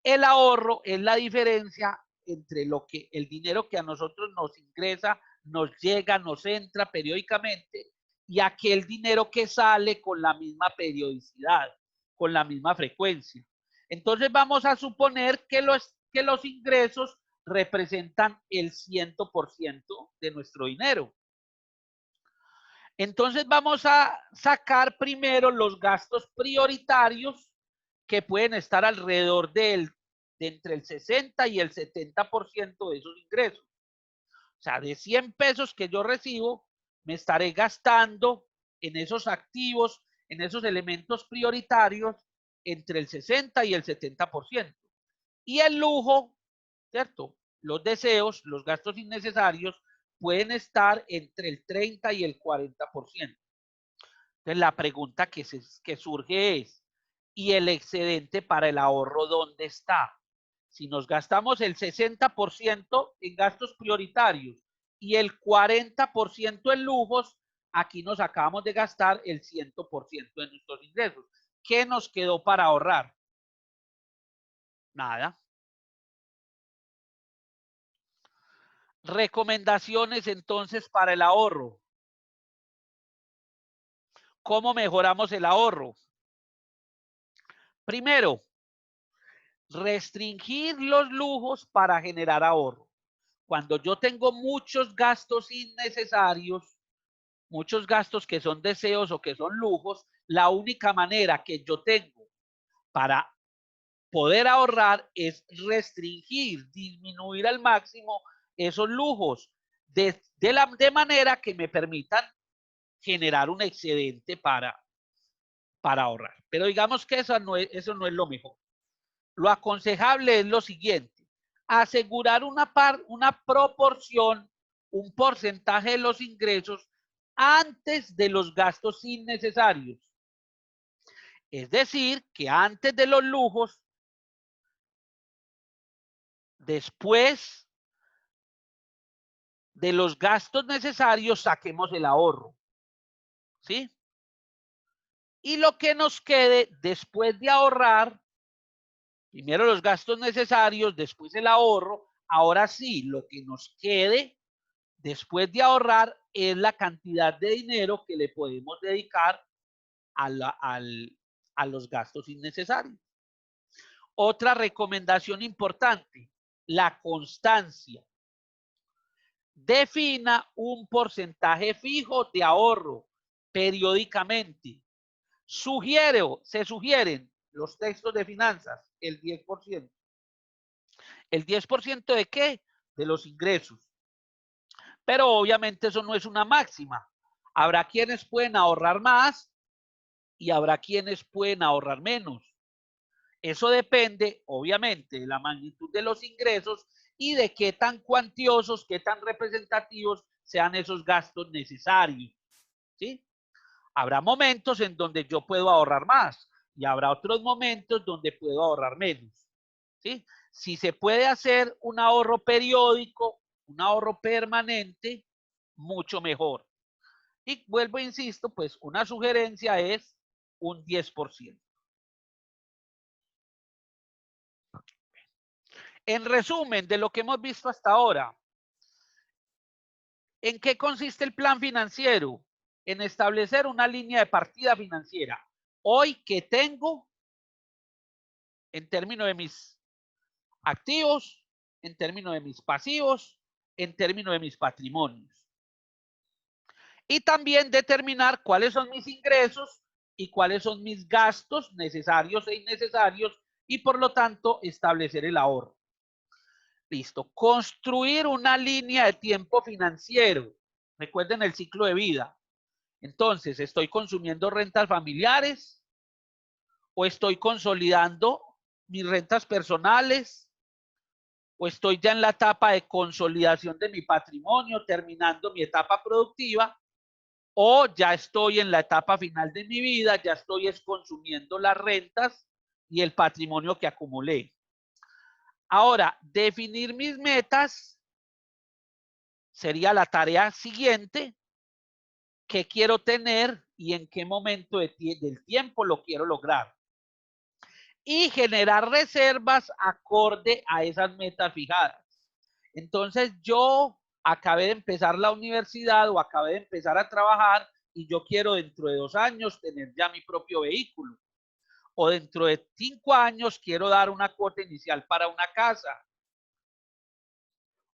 el ahorro es la diferencia entre el dinero que a nosotros nos ingresa, nos llega, nos entra periódicamente y aquel dinero que sale con la misma periodicidad, con la misma frecuencia. Entonces vamos a suponer que los ingresos representan el 100% de nuestro dinero. Entonces vamos a sacar primero los gastos prioritarios que pueden estar alrededor de entre el 60 y el 70% de esos ingresos. O sea, de 100 pesos que yo recibo, me estaré gastando en esos activos, en esos elementos prioritarios, entre el 60 y el 70%. Y el lujo, ¿cierto? Los deseos, los gastos innecesarios, pueden estar entre el 30 y el 40%. Entonces, la pregunta que surge es, y el excedente para el ahorro, ¿dónde está? Si nos gastamos el 60% en gastos prioritarios y el 40% en lujos, aquí nos acabamos de gastar el 100% de nuestros ingresos. ¿Qué nos quedó para ahorrar? Nada. Recomendaciones entonces para el ahorro. ¿Cómo mejoramos el ahorro? Primero, restringir los lujos para generar ahorro. Cuando yo tengo muchos gastos innecesarios, muchos gastos que son deseos o que son lujos, la única manera que yo tengo para poder ahorrar es restringir, disminuir al máximo esos lujos de manera que me permitan generar un excedente para ahorrar. Pero digamos que eso no es lo mejor. Lo aconsejable es lo siguiente: asegurar una proporción, un porcentaje de los ingresos antes de los gastos innecesarios. Es decir, que antes de los lujos, después de los gastos necesarios, saquemos el ahorro. ¿Sí? Y lo que nos quede después de ahorrar, primero los gastos necesarios, después el ahorro, ahora sí, lo que nos quede después de ahorrar es la cantidad de dinero que le podemos dedicar a los gastos innecesarios. Otra recomendación importante: la constancia. Defina un porcentaje fijo de ahorro periódicamente. Se sugieren los textos de finanzas el 10%. ¿El 10% de qué? De los ingresos. Pero obviamente eso no es una máxima. Habrá quienes pueden ahorrar más y habrá quienes pueden ahorrar menos. Eso depende, obviamente, de la magnitud de los ingresos y de qué tan cuantiosos, qué tan representativos sean esos gastos necesarios. ¿Sí? Habrá momentos en donde yo puedo ahorrar más y habrá otros momentos donde puedo ahorrar menos. ¿Sí? Si se puede hacer un ahorro periódico, un ahorro permanente, mucho mejor. Y vuelvo, insisto, pues una sugerencia es un 10%. En resumen de lo que hemos visto hasta ahora, ¿en qué consiste el plan financiero? En establecer una línea de partida financiera. Hoy, ¿qué tengo en términos de mis activos, en términos de mis pasivos, en términos de mis patrimonios? Y también determinar cuáles son mis ingresos y cuáles son mis gastos necesarios e innecesarios y por lo tanto establecer el ahorro. Listo. Construir una línea de tiempo financiero. Recuerden el ciclo de vida. Entonces, ¿estoy consumiendo rentas familiares o estoy consolidando mis rentas personales? ¿O estoy ya en la etapa de consolidación de mi patrimonio, terminando mi etapa productiva? ¿O ya estoy en la etapa final de mi vida, ya estoy consumiendo las rentas y el patrimonio que acumulé? Ahora, definir mis metas sería la tarea siguiente. ¿Qué quiero tener y en qué momento del tiempo lo quiero lograr? Y generar reservas acorde a esas metas fijadas. Entonces yo acabé de empezar la universidad o acabé de empezar a trabajar y yo quiero dentro de 2 años tener ya mi propio vehículo. O dentro de 5 años quiero dar una cuota inicial para una casa.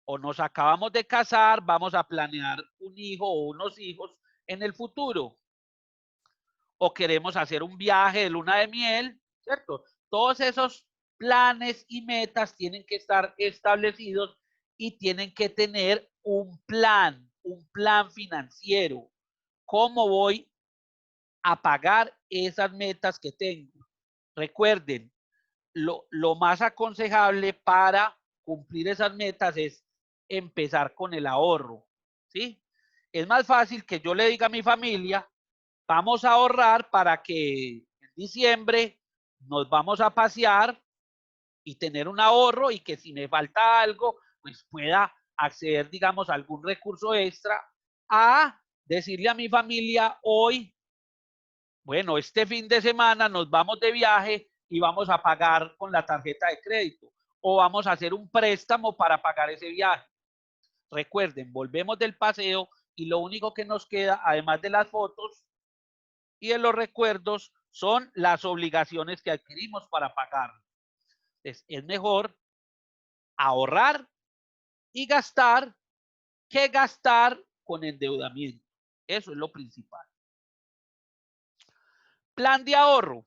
O nos acabamos de casar, vamos a planear un hijo o unos hijos en el futuro. O queremos hacer un viaje de luna de miel, ¿cierto? Todos esos planes y metas tienen que estar establecidos y tienen que tener un plan financiero. ¿Cómo voy a pagar esas metas que tengo? Recuerden, lo más aconsejable para cumplir esas metas es empezar con el ahorro, ¿sí? Es más fácil que yo le diga a mi familia: vamos a ahorrar para que en diciembre nos vamos a pasear y tener un ahorro y que si me falta algo, pues pueda acceder, digamos, a algún recurso extra, a decirle a mi familia hoy, bueno, este fin de semana nos vamos de viaje y vamos a pagar con la tarjeta de crédito o vamos a hacer un préstamo para pagar ese viaje. Recuerden, volvemos del paseo y lo único que nos queda, además de las fotos y de los recuerdos, son las obligaciones que adquirimos para pagar. Entonces, es mejor ahorrar y gastar que gastar con endeudamiento. Eso es lo principal. Plan de ahorro.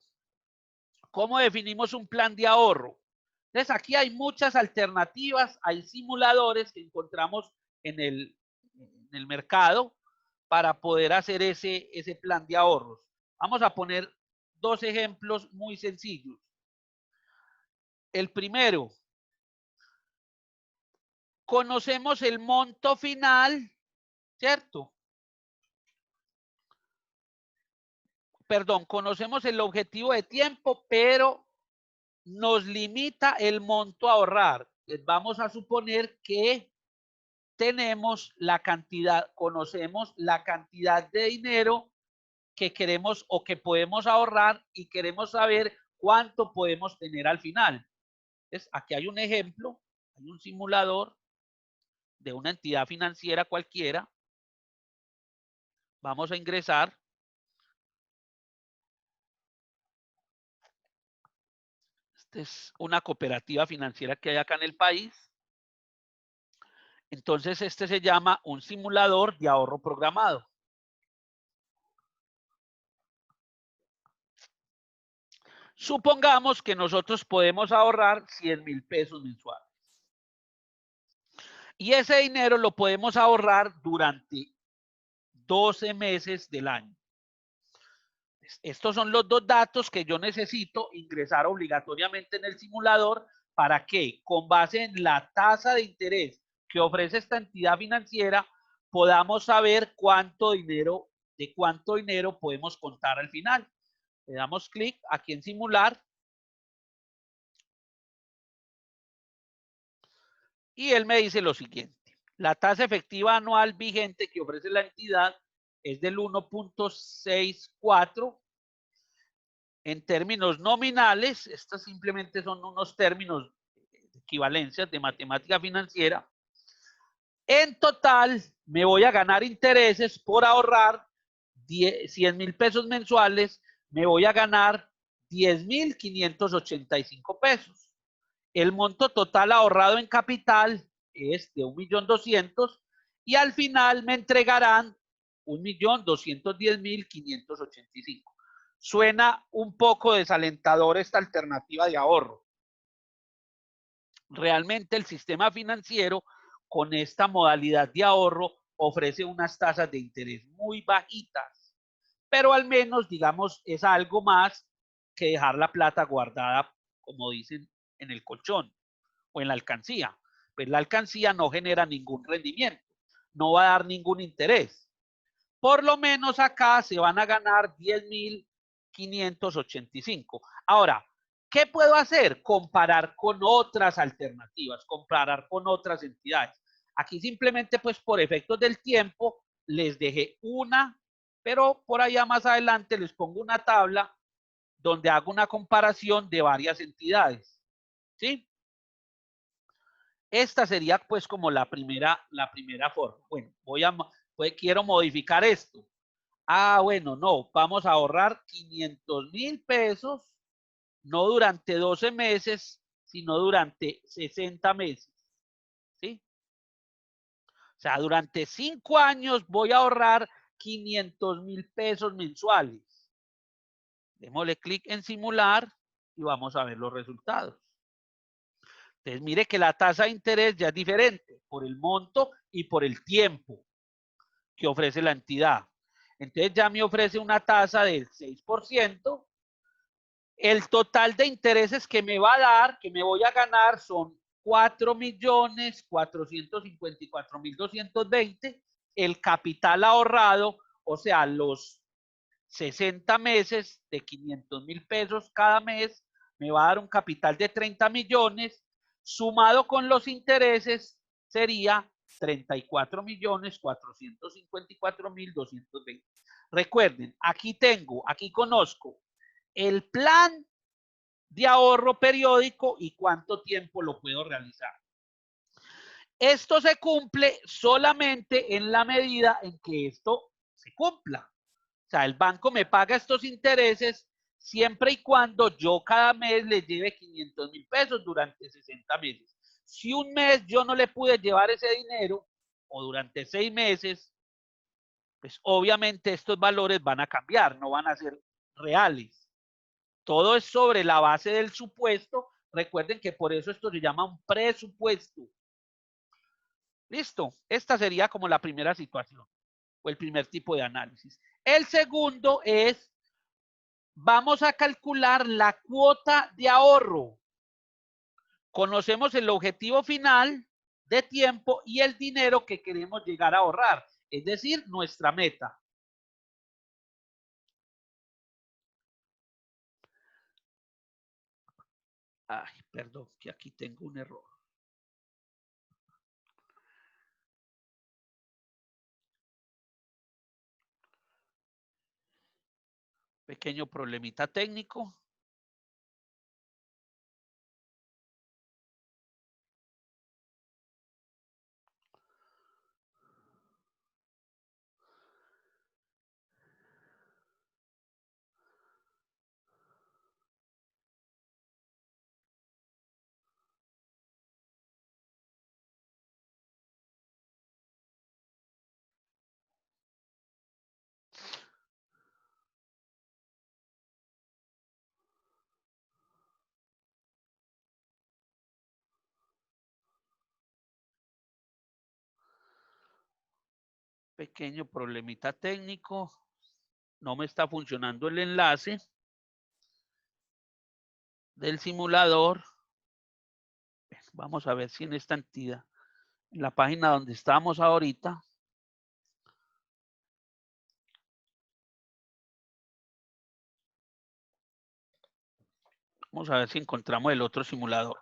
¿Cómo definimos un plan de ahorro? Entonces, aquí hay muchas alternativas, hay simuladores que encontramos en el mercado para poder hacer ese plan de ahorros. Vamos a poner dos ejemplos muy sencillos. El primero, conocemos el monto final, ¿cierto? Perdón, conocemos el objetivo de tiempo, pero nos limita el monto a ahorrar. Vamos a suponer que tenemos la cantidad, conocemos la cantidad de dinero que queremos o que podemos ahorrar y queremos saber cuánto podemos tener al final. Entonces, aquí hay un ejemplo, hay un simulador de una entidad financiera cualquiera. Vamos a ingresar. Esta es una cooperativa financiera que hay acá en el país. Entonces, este se llama un simulador de ahorro programado. Supongamos que nosotros podemos ahorrar 100,000 pesos mensuales. Y ese dinero lo podemos ahorrar durante 12 meses del año. Estos son los dos datos que yo necesito ingresar obligatoriamente en el simulador para que, con base en la tasa de interés que ofrece esta entidad financiera, podamos saber de cuánto dinero podemos contar al final. Le damos clic aquí en simular. Y él me dice lo siguiente. La tasa efectiva anual vigente que ofrece la entidad es del 1.64. En términos nominales, estos simplemente son unos términos de equivalencias de matemática financiera. En total, me voy a ganar intereses por ahorrar 100,000 pesos mensuales, me voy a ganar 10,585 pesos. El monto total ahorrado en capital es de 1.200.000 y al final me entregarán 1.210.585. Suena un poco desalentador esta alternativa de ahorro. Realmente el sistema financiero con esta modalidad de ahorro ofrece unas tasas de interés muy bajitas, pero al menos, digamos, es algo más que dejar la plata guardada, como dicen, en el colchón o en la alcancía. Pues la alcancía no genera ningún rendimiento, no va a dar ningún interés. Por lo menos acá se van a ganar 10,585. Ahora, ¿qué puedo hacer? Comparar con otras alternativas, comparar con otras entidades. Aquí simplemente, pues por efectos del tiempo, les dejé una, pero por allá más adelante les pongo una tabla donde hago una comparación de varias entidades. ¿Sí? Esta sería pues como la primera forma. Bueno, quiero modificar esto. Ah, bueno, no, vamos a ahorrar 500,000 pesos, no durante 12 meses, sino durante 60 meses. ¿Sí? O sea, durante 5 años voy a ahorrar 500,000 pesos mensuales. Démosle clic en simular y vamos a ver los resultados. Entonces, mire que la tasa de interés ya es diferente por el monto y por el tiempo que ofrece la entidad. Entonces ya me ofrece una tasa del 6%. El total de intereses que me va a dar, que me voy a ganar, son 4,454,220. El capital ahorrado, o sea, los 60 meses de 500,000 pesos cada mes, me va a dar un capital de 30 millones, sumado con los intereses sería 34.454.220. Recuerden, aquí conozco el plan de ahorro periódico y cuánto tiempo lo puedo realizar. Esto se cumple solamente en la medida en que esto se cumpla. O sea, el banco me paga estos intereses siempre y cuando yo cada mes le lleve 500.000 pesos durante 60 meses. Si un mes yo no le pude llevar ese dinero o durante 6 meses, pues obviamente estos valores van a cambiar, no van a ser reales. Todo es sobre la base del supuesto. Recuerden que por eso esto se llama un presupuesto. Listo. Esta sería como la primera situación o el primer tipo de análisis. El segundo es, vamos a calcular la cuota de ahorro. Conocemos el objetivo final de tiempo y el dinero que queremos llegar a ahorrar, es decir, nuestra meta. Ay, perdón, que aquí tengo un error. Pequeño problemita técnico. Pequeño problemita técnico. No me está funcionando el enlace del simulador. Vamos a ver si en esta entidad, en la página donde estamos ahorita, vamos a ver si encontramos el otro simulador.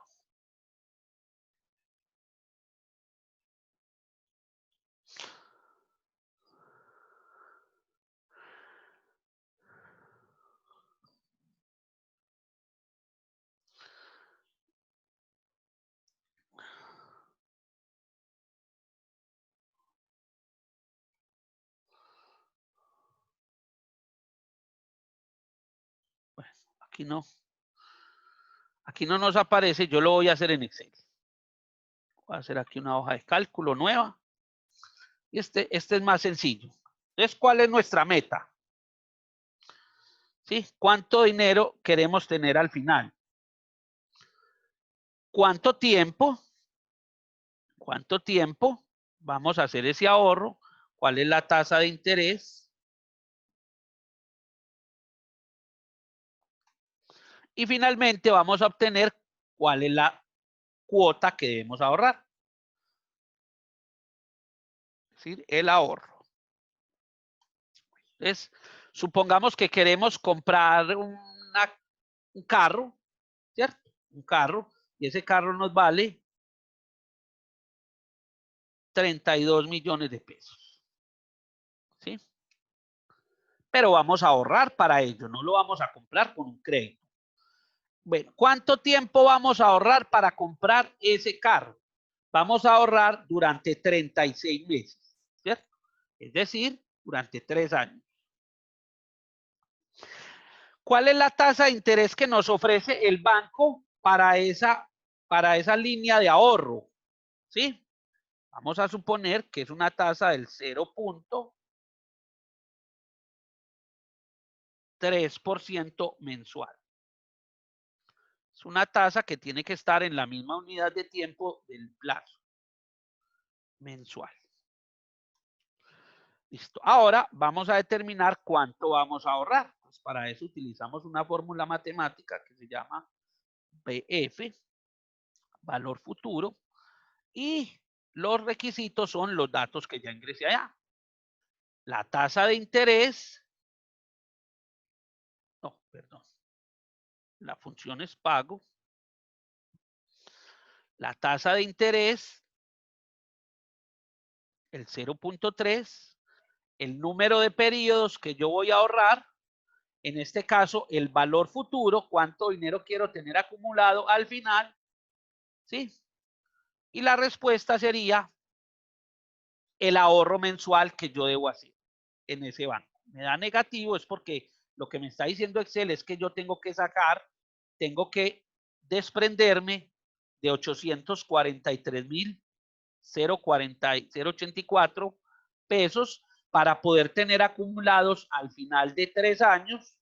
Bueno, aquí no nos aparece, yo lo voy a hacer en Excel. Voy a hacer aquí una hoja de cálculo nueva. Y este es más sencillo. Entonces, ¿cuál es nuestra meta? ¿Sí? ¿Cuánto dinero queremos tener al final? ¿Cuánto tiempo? ¿Cuánto tiempo vamos a hacer ese ahorro? ¿Cuál es la tasa de interés? Y finalmente vamos a obtener cuál es la cuota que debemos ahorrar. Es decir, el ahorro. Entonces, supongamos que queremos comprar un carro, ¿cierto? Un carro, y ese carro nos vale 32 millones de pesos. ¿Sí? Pero vamos a ahorrar para ello, no lo vamos a comprar con un crédito. Bueno, ¿cuánto tiempo vamos a ahorrar para comprar ese carro? Vamos a ahorrar durante 36 meses, ¿cierto? Es decir, durante 3 años. ¿Cuál es la tasa de interés que nos ofrece el banco para esa línea de ahorro? ¿Sí? Vamos a suponer que es una tasa del 0.3% mensual. Es una tasa que tiene que estar en la misma unidad de tiempo del plazo mensual. Listo. Ahora vamos a determinar cuánto vamos a ahorrar. Pues para eso utilizamos una fórmula matemática que se llama BF, valor futuro, y los requisitos son los datos que ya ingresé allá. La tasa de interés, no, perdón. la función es pago, la tasa de interés, el 0.3, el número de periodos que yo voy a ahorrar, en este caso el valor futuro, cuánto dinero quiero tener acumulado al final, ¿sí? Y la respuesta sería el ahorro mensual que yo debo hacer en ese banco. Me da negativo es porque lo que me está diciendo Excel es que yo tengo que desprenderme de 843,084 pesos para poder tener acumulados al final de 3 años,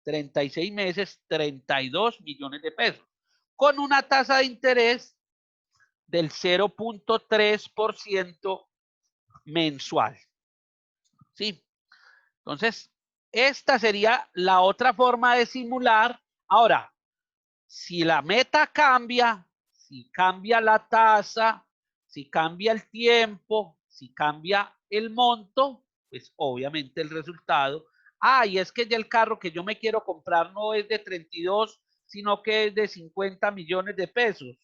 36 meses, 32 millones de pesos, con una tasa de interés del 0.3% mensual. ¿Sí? Entonces, esta sería la otra forma de simular. Ahora, si la meta cambia, si cambia la tasa, si cambia el tiempo, si cambia el monto, pues obviamente el resultado. Y es que ya el carro que yo me quiero comprar no es de 32, sino que es de 50 millones de pesos.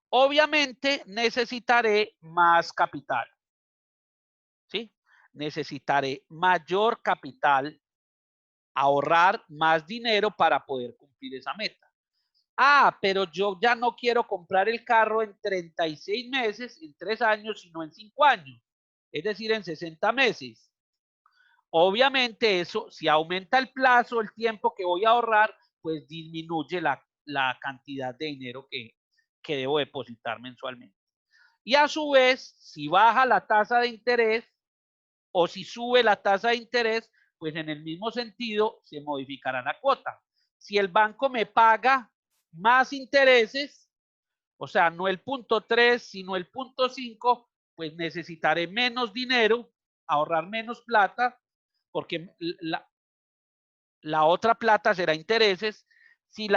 Obviamente necesitaré más capital. ¿Sí? Necesitaré mayor capital, ahorrar más dinero para poder cumplir esa meta. Pero yo ya no quiero comprar el carro en 36 meses, en 3 años, sino en 5 años, es decir, en 60 meses. Obviamente eso, si aumenta el plazo, el tiempo que voy a ahorrar, pues disminuye la cantidad de dinero que debo depositar mensualmente. Y a su vez, si baja la tasa de interés o si sube la tasa de interés, pues en el mismo sentido se modificará la cuota. Si el banco me paga más intereses, o sea, no el 0.3, sino el 0.5, pues necesitaré menos dinero, ahorrar menos plata, porque la otra plata será intereses. Si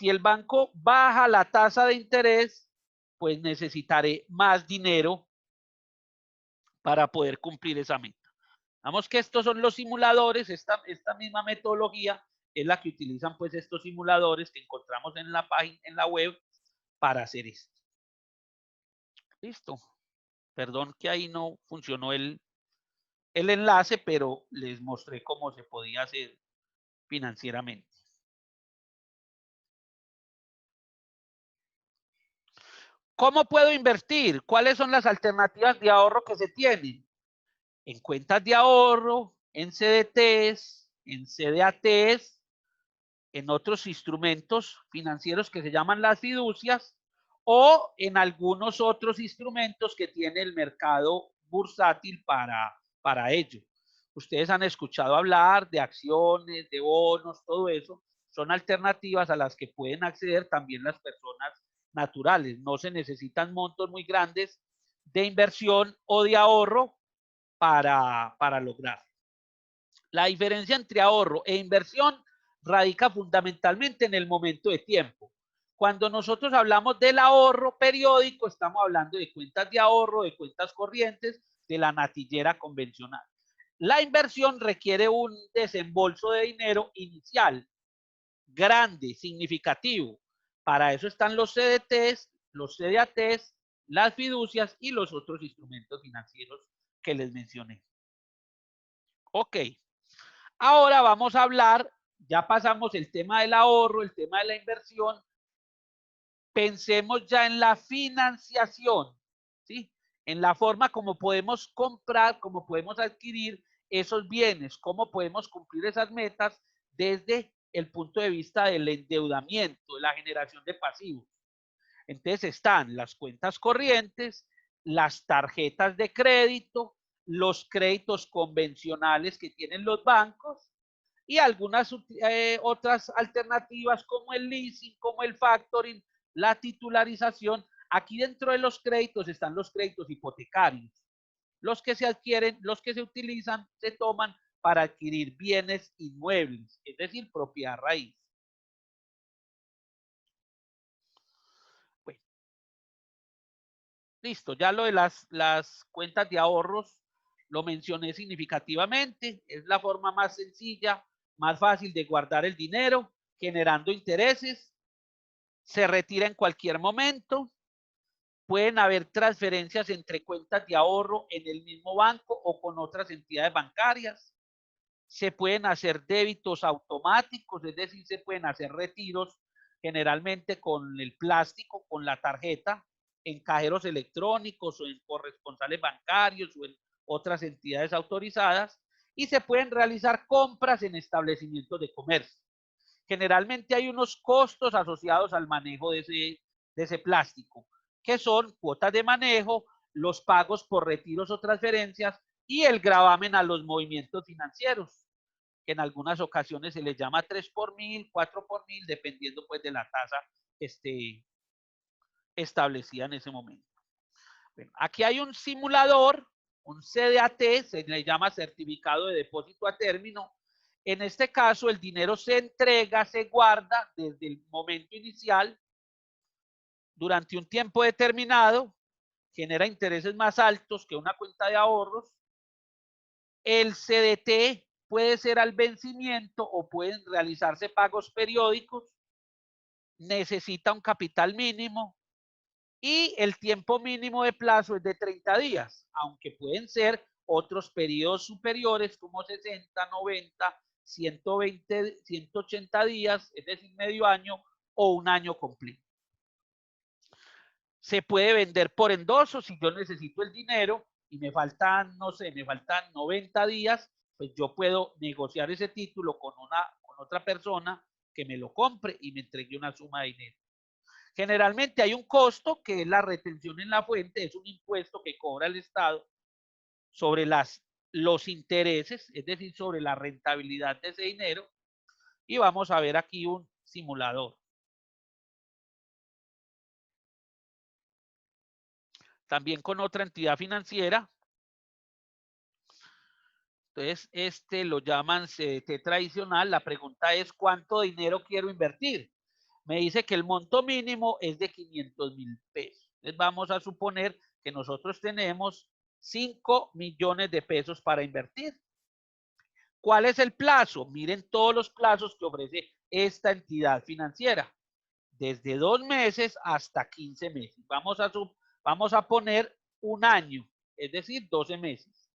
el banco baja la tasa de interés, pues necesitaré más dinero para poder cumplir esa meta. Vamos que estos son los simuladores, esta misma metodología es la que utilizan pues estos simuladores que encontramos en la página, en la web, para hacer esto. Listo. Perdón que ahí no funcionó el enlace, pero les mostré cómo se podía hacer financieramente. ¿Cómo puedo invertir? ¿Cuáles son las alternativas de ahorro que se tienen? En cuentas de ahorro, en CDTs, en CDATs, en otros instrumentos financieros que se llaman las fiducias o en algunos otros instrumentos que tiene el mercado bursátil para ello. Ustedes han escuchado hablar de acciones, de bonos, todo eso. Son alternativas a las que pueden acceder también las personas naturales. No se necesitan montos muy grandes de inversión o de ahorro para lograr. La diferencia entre ahorro e inversión radica fundamentalmente en el momento de tiempo. Cuando nosotros hablamos del ahorro periódico, estamos hablando de cuentas de ahorro, de cuentas corrientes, de la natillera convencional. La inversión requiere un desembolso de dinero inicial, grande, significativo. Para eso están los CDTs, los CDATs, las fiducias y los otros instrumentos financieros que les mencioné. Ok. Ahora vamos a hablar, ya pasamos el tema del ahorro, el tema de la inversión, pensemos ya en la financiación, ¿sí? En la forma como podemos comprar, como podemos adquirir esos bienes, cómo podemos cumplir esas metas desde el punto de vista del endeudamiento, de la generación de pasivos. Entonces están las cuentas corrientes, las tarjetas de crédito, los créditos convencionales que tienen los bancos y algunas otras alternativas como el leasing, como el factoring, la titularización. Aquí dentro de los créditos están los créditos hipotecarios, los que se adquieren, los que se utilizan, se toman para adquirir bienes inmuebles, es decir, propiedad raíz. Bueno, listo, ya lo de las cuentas de ahorros lo mencioné significativamente, es la forma más sencilla, más fácil de guardar el dinero. generando intereses, se retira en cualquier momento, pueden haber transferencias entre cuentas de ahorro en el mismo banco o con otras entidades bancarias, se pueden hacer débitos automáticos, es decir, se pueden hacer retiros generalmente con el plástico, con la tarjeta, en cajeros electrónicos o en corresponsales bancarios o en otras entidades autorizadas, y se pueden realizar compras en establecimientos de comercio. Generalmente hay unos costos asociados al manejo de ese plástico, que son cuotas de manejo, los pagos por retiros o transferencias y el gravamen a los movimientos financieros, que en algunas ocasiones se les llama 3 por 1000, 4 por 1000, dependiendo pues de la tasa que esté establecida en ese momento. Bueno, aquí hay un simulador, un CDAT, se le llama certificado de depósito a término. En este caso, el dinero se entrega, se guarda desde el momento inicial durante un tiempo determinado, genera intereses más altos que una cuenta de ahorros. El CDT puede ser al vencimiento o pueden realizarse pagos periódicos, necesita un capital mínimo y el tiempo mínimo de plazo es de 30 días, aunque pueden ser otros periodos superiores como 60, 90, 120, 180 días, es decir, medio año o un año completo. Se puede vender por endoso si yo necesito el dinero y me faltan, no sé, me faltan 90 días, pues yo puedo negociar ese título con otra persona que me lo compre y me entregue una suma de dinero. Generalmente hay un costo que es la retención en la fuente, es un impuesto que cobra el Estado sobre los intereses, es decir, sobre la rentabilidad de ese dinero. Y vamos a ver aquí un simulador. También con otra entidad financiera. Entonces, este lo llaman CDT tradicional. La pregunta es, ¿cuánto dinero quiero invertir? Me dice que el monto mínimo es de 500,000 pesos. Entonces, vamos a suponer que nosotros tenemos 5 millones de pesos para invertir. ¿Cuál es el plazo? Miren todos los plazos que ofrece esta entidad financiera. Desde 2 meses hasta 15 meses. Vamos a poner un año, es decir, 12 meses.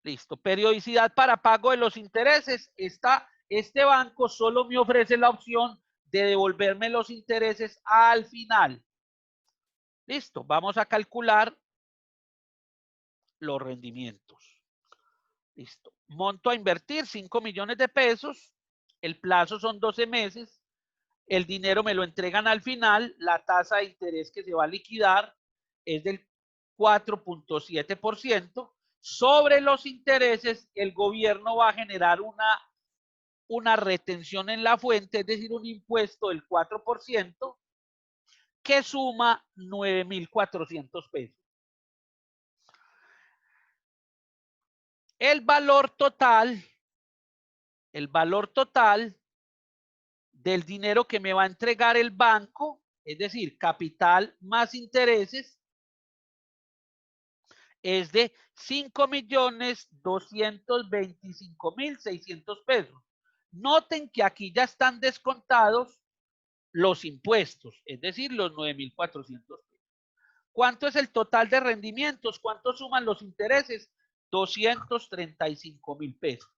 Listo. Periodicidad para pago de los intereses. Este banco solo me ofrece la opción de devolverme los intereses al final. Listo. Vamos a calcular los rendimientos. Listo. Monto a invertir 5 millones de pesos. El plazo son 12 meses. El dinero me lo entregan al final. La tasa de interés que se va a liquidar es del 4.7%. Sobre los intereses, el gobierno va a generar una retención en la fuente, es decir, un impuesto del 4%, que suma 9.400 pesos. El valor total del dinero que me va a entregar el banco, es decir, capital más intereses, es de 5.225.600 pesos. Noten que aquí ya están descontados los impuestos, es decir, los 9.400 pesos. ¿Cuánto es el total de rendimientos? ¿Cuánto suman los intereses? 235.000 pesos.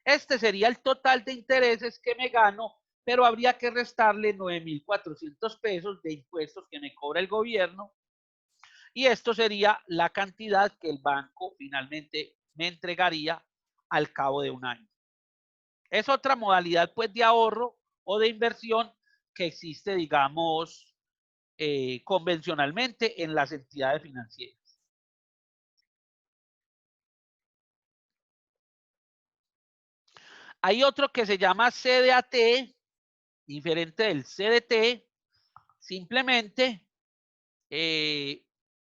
Este sería el total de intereses que me gano, pero habría que restarle 9.400 pesos de impuestos que me cobra el gobierno. Y esto sería la cantidad que el banco finalmente me entregaría al cabo de un año. Es otra modalidad pues de ahorro o de inversión que existe, digamos, convencionalmente en las entidades financieras. Hay otro que se llama CDAT, diferente del CDT, simplemente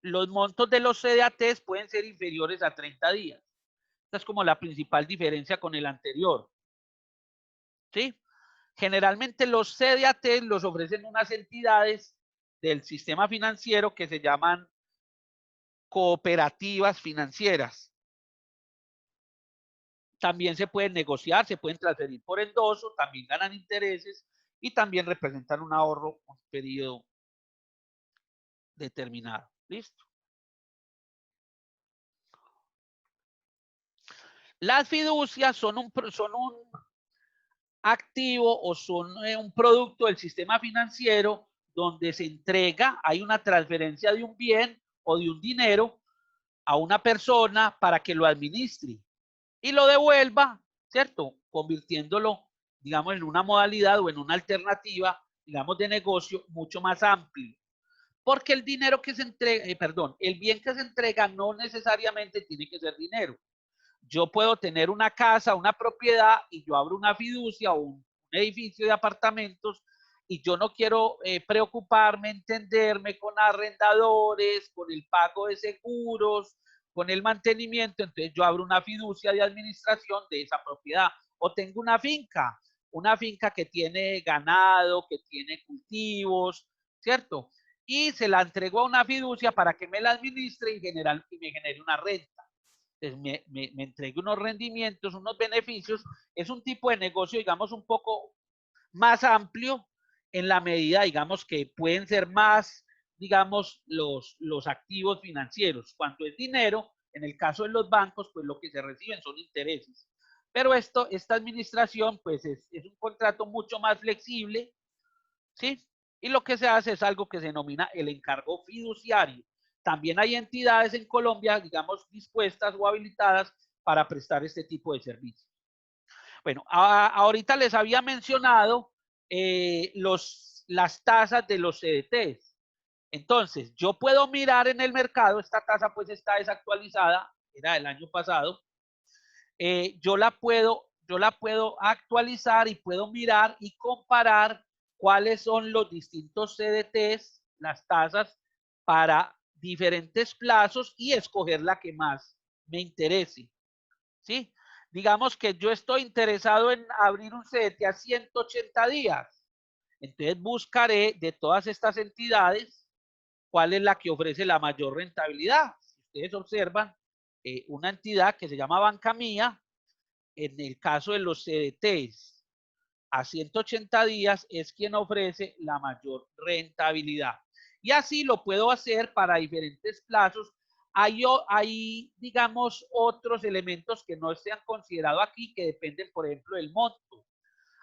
los montos de los CDATs pueden ser inferiores a 30 días. Esta es como la principal diferencia con el anterior. ¿Sí? Generalmente los CDATs los ofrecen unas entidades del sistema financiero que se llaman cooperativas financieras. También se pueden negociar, se pueden transferir por endoso, también ganan intereses y también representan un ahorro un periodo determinado. ¿Listo? Las fiducias son un activo o son un producto del sistema financiero donde se entrega, hay una transferencia de un bien o de un dinero a una persona para que lo administre y lo devuelva, ¿cierto? Convirtiéndolo, digamos, en una modalidad o en una alternativa, digamos, de negocio mucho más amplio. Porque el dinero que se entrega, el bien que se entrega no necesariamente tiene que ser dinero. Yo puedo tener una casa, una propiedad y yo abro una fiducia o un edificio de apartamentos y yo no quiero preocuparme, entenderme con arrendadores, con el pago de seguros, con el mantenimiento, entonces yo abro una fiducia de administración de esa propiedad o tengo una finca que tiene ganado, que tiene cultivos, ¿cierto? Y se la entrego a una fiducia para que me la administre y me genere una renta. Me entregue unos rendimientos, unos beneficios. Es un tipo de negocio, digamos, un poco más amplio en la medida, digamos, que pueden ser más, digamos, los activos financieros. Cuando es dinero, en el caso de los bancos, pues lo que se reciben son intereses. Pero esta administración, pues es un contrato mucho más flexible, ¿sí? Y lo que se hace es algo que se denomina el encargo fiduciario. También hay entidades en Colombia, digamos, dispuestas o habilitadas para prestar este tipo de servicios. Bueno, ahorita les había mencionado las tasas de los CDTs. Entonces, yo puedo mirar en el mercado, esta tasa pues está desactualizada, era del año pasado, yo la puedo actualizar y puedo mirar y comparar cuáles son los distintos CDTs, las tasas para diferentes plazos y escoger la que más me interese. ¿Sí? Digamos que yo estoy interesado en abrir un CDT a 180 días. Entonces buscaré de todas estas entidades cuál es la que ofrece la mayor rentabilidad. Si ustedes observan, una entidad que se llama Banca Mía, en el caso de los CDTs a 180 días es quien ofrece la mayor rentabilidad. Y así lo puedo hacer para diferentes plazos. Hay, digamos, otros elementos que no se han considerado aquí que dependen, por ejemplo, del monto.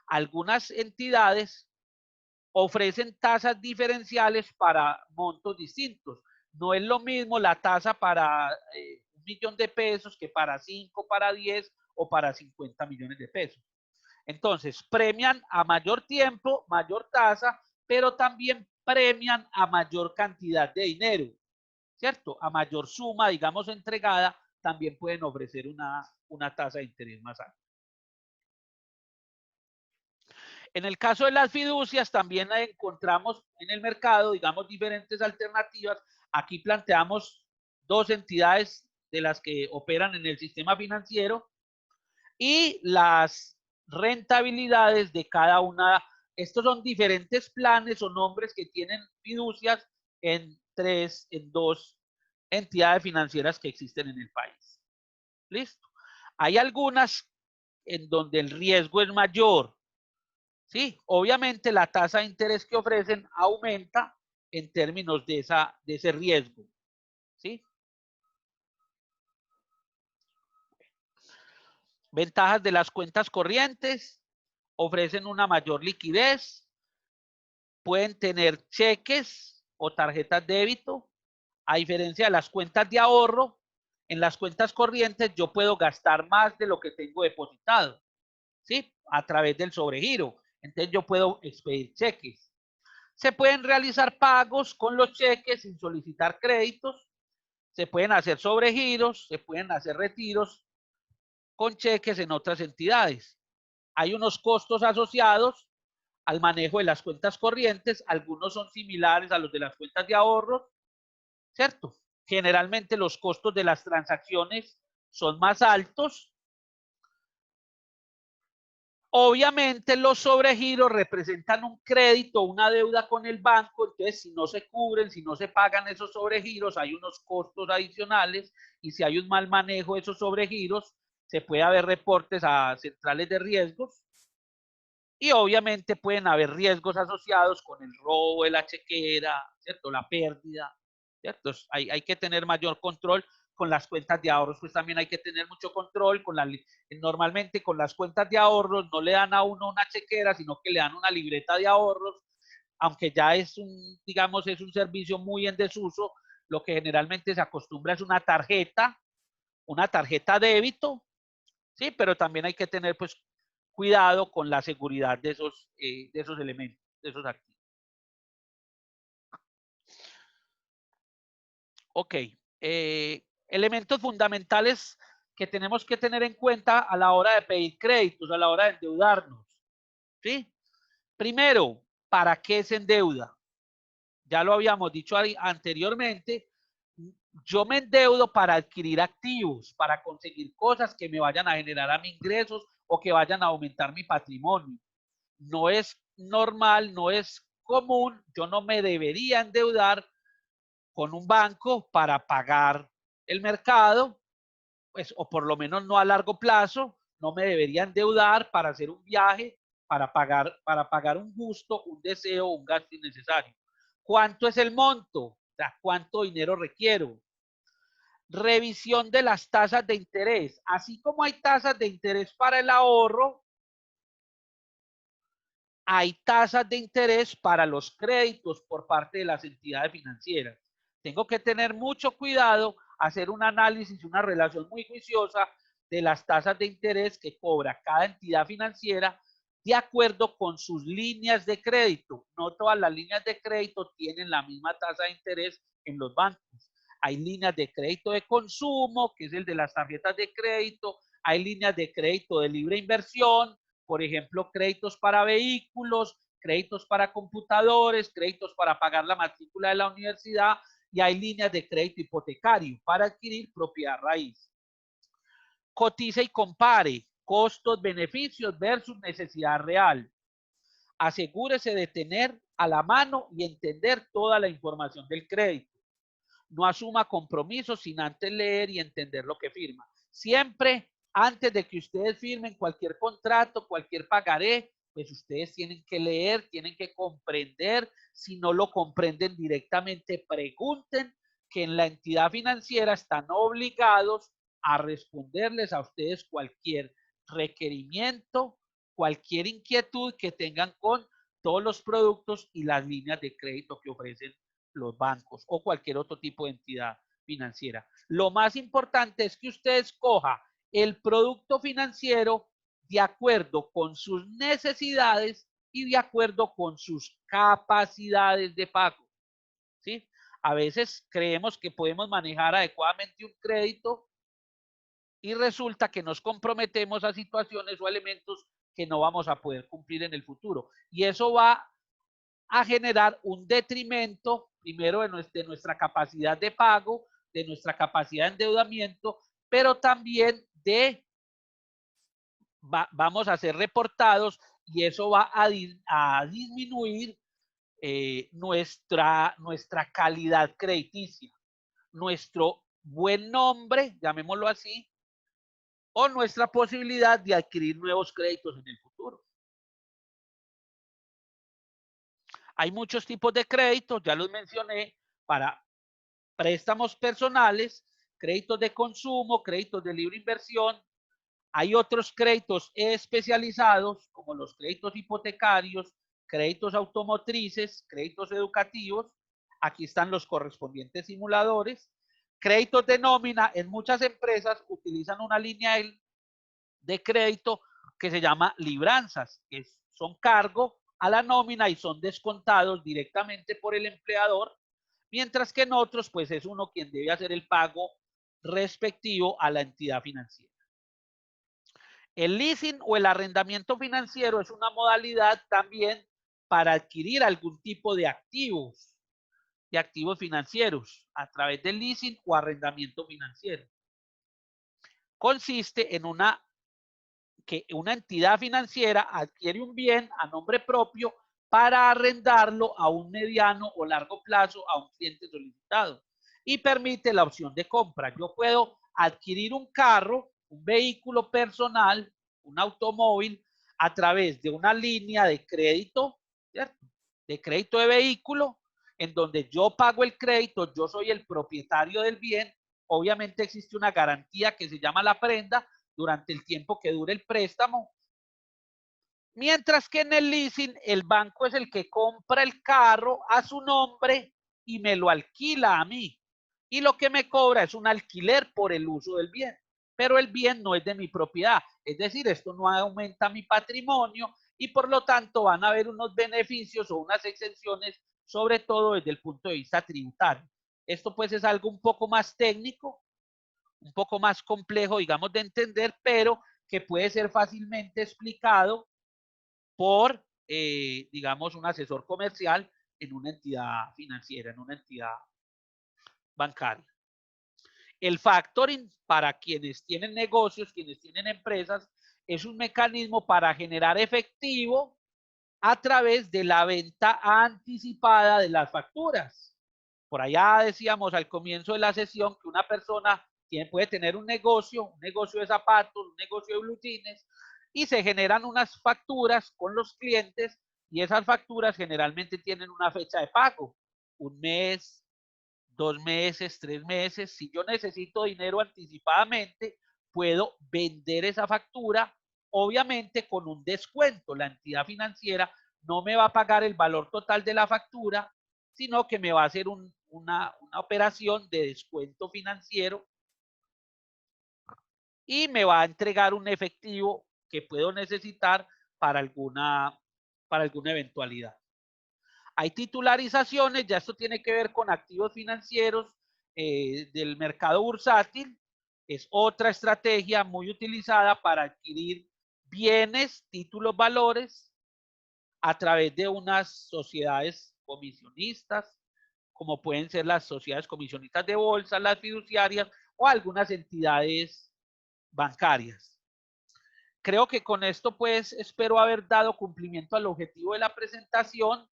Algunas entidades ofrecen tasas diferenciales para montos distintos. No es lo mismo la tasa para 1 millón de pesos que para 5, para 10 o para 50 millones de pesos. Entonces, premian a mayor tiempo, mayor tasa, pero también premian a mayor cantidad de dinero, ¿cierto? A mayor suma, digamos, entregada, también pueden ofrecer una tasa de interés más alta. En el caso de las fiducias, también encontramos en el mercado, digamos, diferentes alternativas. Aquí planteamos dos entidades de las que operan en el sistema financiero y las rentabilidades de cada una. Estos son diferentes planes o nombres que tienen fiducias en dos entidades financieras que existen en el país. ¿Listo? Hay algunas en donde el riesgo es mayor. Sí, obviamente la tasa de interés que ofrecen aumenta en términos de ese riesgo. ¿Sí? Ventajas de las cuentas corrientes, ofrecen una mayor liquidez, pueden tener cheques o tarjetas de débito, a diferencia de las cuentas de ahorro. En las cuentas corrientes yo puedo gastar más de lo que tengo depositado, ¿sí? A través del sobregiro. Entonces yo puedo expedir cheques. Se pueden realizar pagos con los cheques sin solicitar créditos. Se pueden hacer sobregiros, se pueden hacer retiros con cheques en otras entidades. Hay unos costos asociados al manejo de las cuentas corrientes. Algunos son similares a los de las cuentas de ahorro, ¿cierto? Generalmente los costos de las transacciones son más altos. Obviamente los sobregiros representan un crédito, una deuda con el banco, entonces si no se cubren, si no se pagan esos sobregiros, hay unos costos adicionales y si hay un mal manejo de esos sobregiros, se puede haber reportes a centrales de riesgos y obviamente pueden haber riesgos asociados con el robo de la chequera, ¿cierto? La pérdida, ¿cierto? Hay que tener mayor control. Con las cuentas de ahorros, pues también hay que tener mucho control. Normalmente con las cuentas de ahorros no le dan a uno una chequera, sino que le dan una libreta de ahorros, aunque ya es digamos, es un servicio muy en desuso. Lo que generalmente se acostumbra es una tarjeta débito, sí, pero también hay que tener pues cuidado con la seguridad de esos elementos, de esos activos. Ok, elementos fundamentales que tenemos que tener en cuenta a la hora de pedir créditos, a la hora de endeudarnos, ¿sí? Primero, ¿para qué se endeuda? Ya lo habíamos dicho anteriormente, yo me endeudo para adquirir activos, para conseguir cosas que me vayan a generar a mis ingresos o que vayan a aumentar mi patrimonio. No es normal, no es común, yo no me debería endeudar con un banco para pagar el mercado, pues, o por lo menos no a largo plazo, no me debería endeudar para hacer un viaje, para pagar un gusto, un deseo, un gasto innecesario. ¿Cuánto es el monto? O sea, ¿cuánto dinero requiero? Revisión de las tasas de interés. Así como hay tasas de interés para el ahorro, hay tasas de interés para los créditos por parte de las entidades financieras. Tengo que tener mucho cuidado, hacer un análisis, una relación muy juiciosa de las tasas de interés que cobra cada entidad financiera de acuerdo con sus líneas de crédito. No todas las líneas de crédito tienen la misma tasa de interés en los bancos. Hay líneas de crédito de consumo, que es el de las tarjetas de crédito, hay líneas de crédito de libre inversión, por ejemplo, créditos para vehículos, créditos para computadores, créditos para pagar la matrícula de la universidad y hay líneas de crédito hipotecario para adquirir propiedad raíz. Cotice y compare costos, beneficios versus necesidad real. Asegúrese de tener a la mano y entender toda la información del crédito. No asuma compromisos sin antes leer y entender lo que firma. Siempre antes de que ustedes firmen cualquier contrato, cualquier pagaré, pues ustedes tienen que leer, tienen que comprender. Si no lo comprenden directamente, pregunten, que en la entidad financiera están obligados a responderles a ustedes cualquier requerimiento, cualquier inquietud que tengan con todos los productos y las líneas de crédito que ofrecen los bancos o cualquier otro tipo de entidad financiera. Lo más importante es que usted escoja el producto financiero de acuerdo con sus necesidades y de acuerdo con sus capacidades de pago, ¿sí? A veces creemos que podemos manejar adecuadamente un crédito y resulta que nos comprometemos a situaciones o elementos que no vamos a poder cumplir en el futuro. Y eso va a generar un detrimento, primero, de nuestra capacidad de pago, de nuestra capacidad de endeudamiento, pero también vamos a ser reportados y eso va a disminuir nuestra calidad crediticia, nuestro buen nombre, llamémoslo así, o nuestra posibilidad de adquirir nuevos créditos en el futuro. Hay muchos tipos de créditos, ya los mencioné, para préstamos personales, créditos de consumo, créditos de libre inversión. Hay otros créditos especializados, como los créditos hipotecarios, créditos automotrices, créditos educativos. Aquí están los correspondientes simuladores. Créditos de nómina. En muchas empresas utilizan una línea de crédito que se llama libranzas, que son cargo a la nómina y son descontados directamente por el empleador, mientras que en otros, pues es uno quien debe hacer el pago respectivo a la entidad financiera. El leasing o el arrendamiento financiero es una modalidad también para adquirir algún tipo de activos financieros a través del leasing o arrendamiento financiero. Consiste en que una entidad financiera adquiere un bien a nombre propio para arrendarlo a un mediano o largo plazo a un cliente solicitado y permite la opción de compra. Yo puedo adquirir un carro un vehículo personal, un automóvil, a través de una línea de crédito, ¿cierto? De crédito de vehículo, en donde yo pago el crédito, yo soy el propietario del bien. Obviamente existe una garantía que se llama la prenda durante el tiempo que dure el préstamo. Mientras que en el leasing, el banco es el que compra el carro a su nombre y me lo alquila a mí. Y lo que me cobra es un alquiler por el uso del bien. Pero el bien no es de mi propiedad. Es decir, esto no aumenta mi patrimonio y por lo tanto van a haber unos beneficios o unas exenciones, sobre todo desde el punto de vista tributario. Esto pues es algo un poco más técnico, un poco más complejo, digamos, de entender, pero que puede ser fácilmente explicado por, digamos, un asesor comercial en una entidad financiera, en una entidad bancaria. El factoring, para quienes tienen negocios, quienes tienen empresas, es un mecanismo para generar efectivo a través de la venta anticipada de las facturas. Por allá decíamos al comienzo de la sesión que una persona puede tener un negocio de zapatos, un negocio de blue jeans, y se generan unas facturas con los clientes y esas facturas generalmente tienen una fecha de pago, un mes, 2 meses, 3 meses. Si yo necesito dinero anticipadamente, puedo vender esa factura, obviamente con un descuento. La entidad financiera no me va a pagar el valor total de la factura, sino que me va a hacer una operación de descuento financiero y me va a entregar un efectivo que puedo necesitar para alguna eventualidad. Hay titularizaciones, ya esto tiene que ver con activos financieros del mercado bursátil. Es otra estrategia muy utilizada para adquirir bienes, títulos, valores a través de unas sociedades comisionistas, como pueden ser las sociedades comisionistas de bolsa, las fiduciarias o algunas entidades bancarias. Creo que con esto pues espero haber dado cumplimiento al objetivo de la presentación,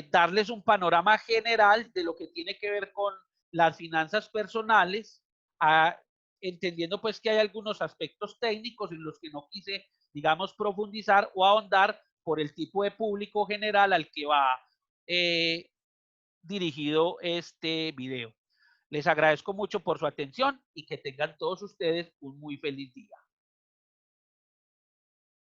darles un panorama general de lo que tiene que ver con las finanzas personales, entendiendo pues que hay algunos aspectos técnicos en los que no quise, digamos, profundizar o ahondar por el tipo de público general al que va dirigido este video. Les agradezco mucho por su atención y que tengan todos ustedes un muy feliz día.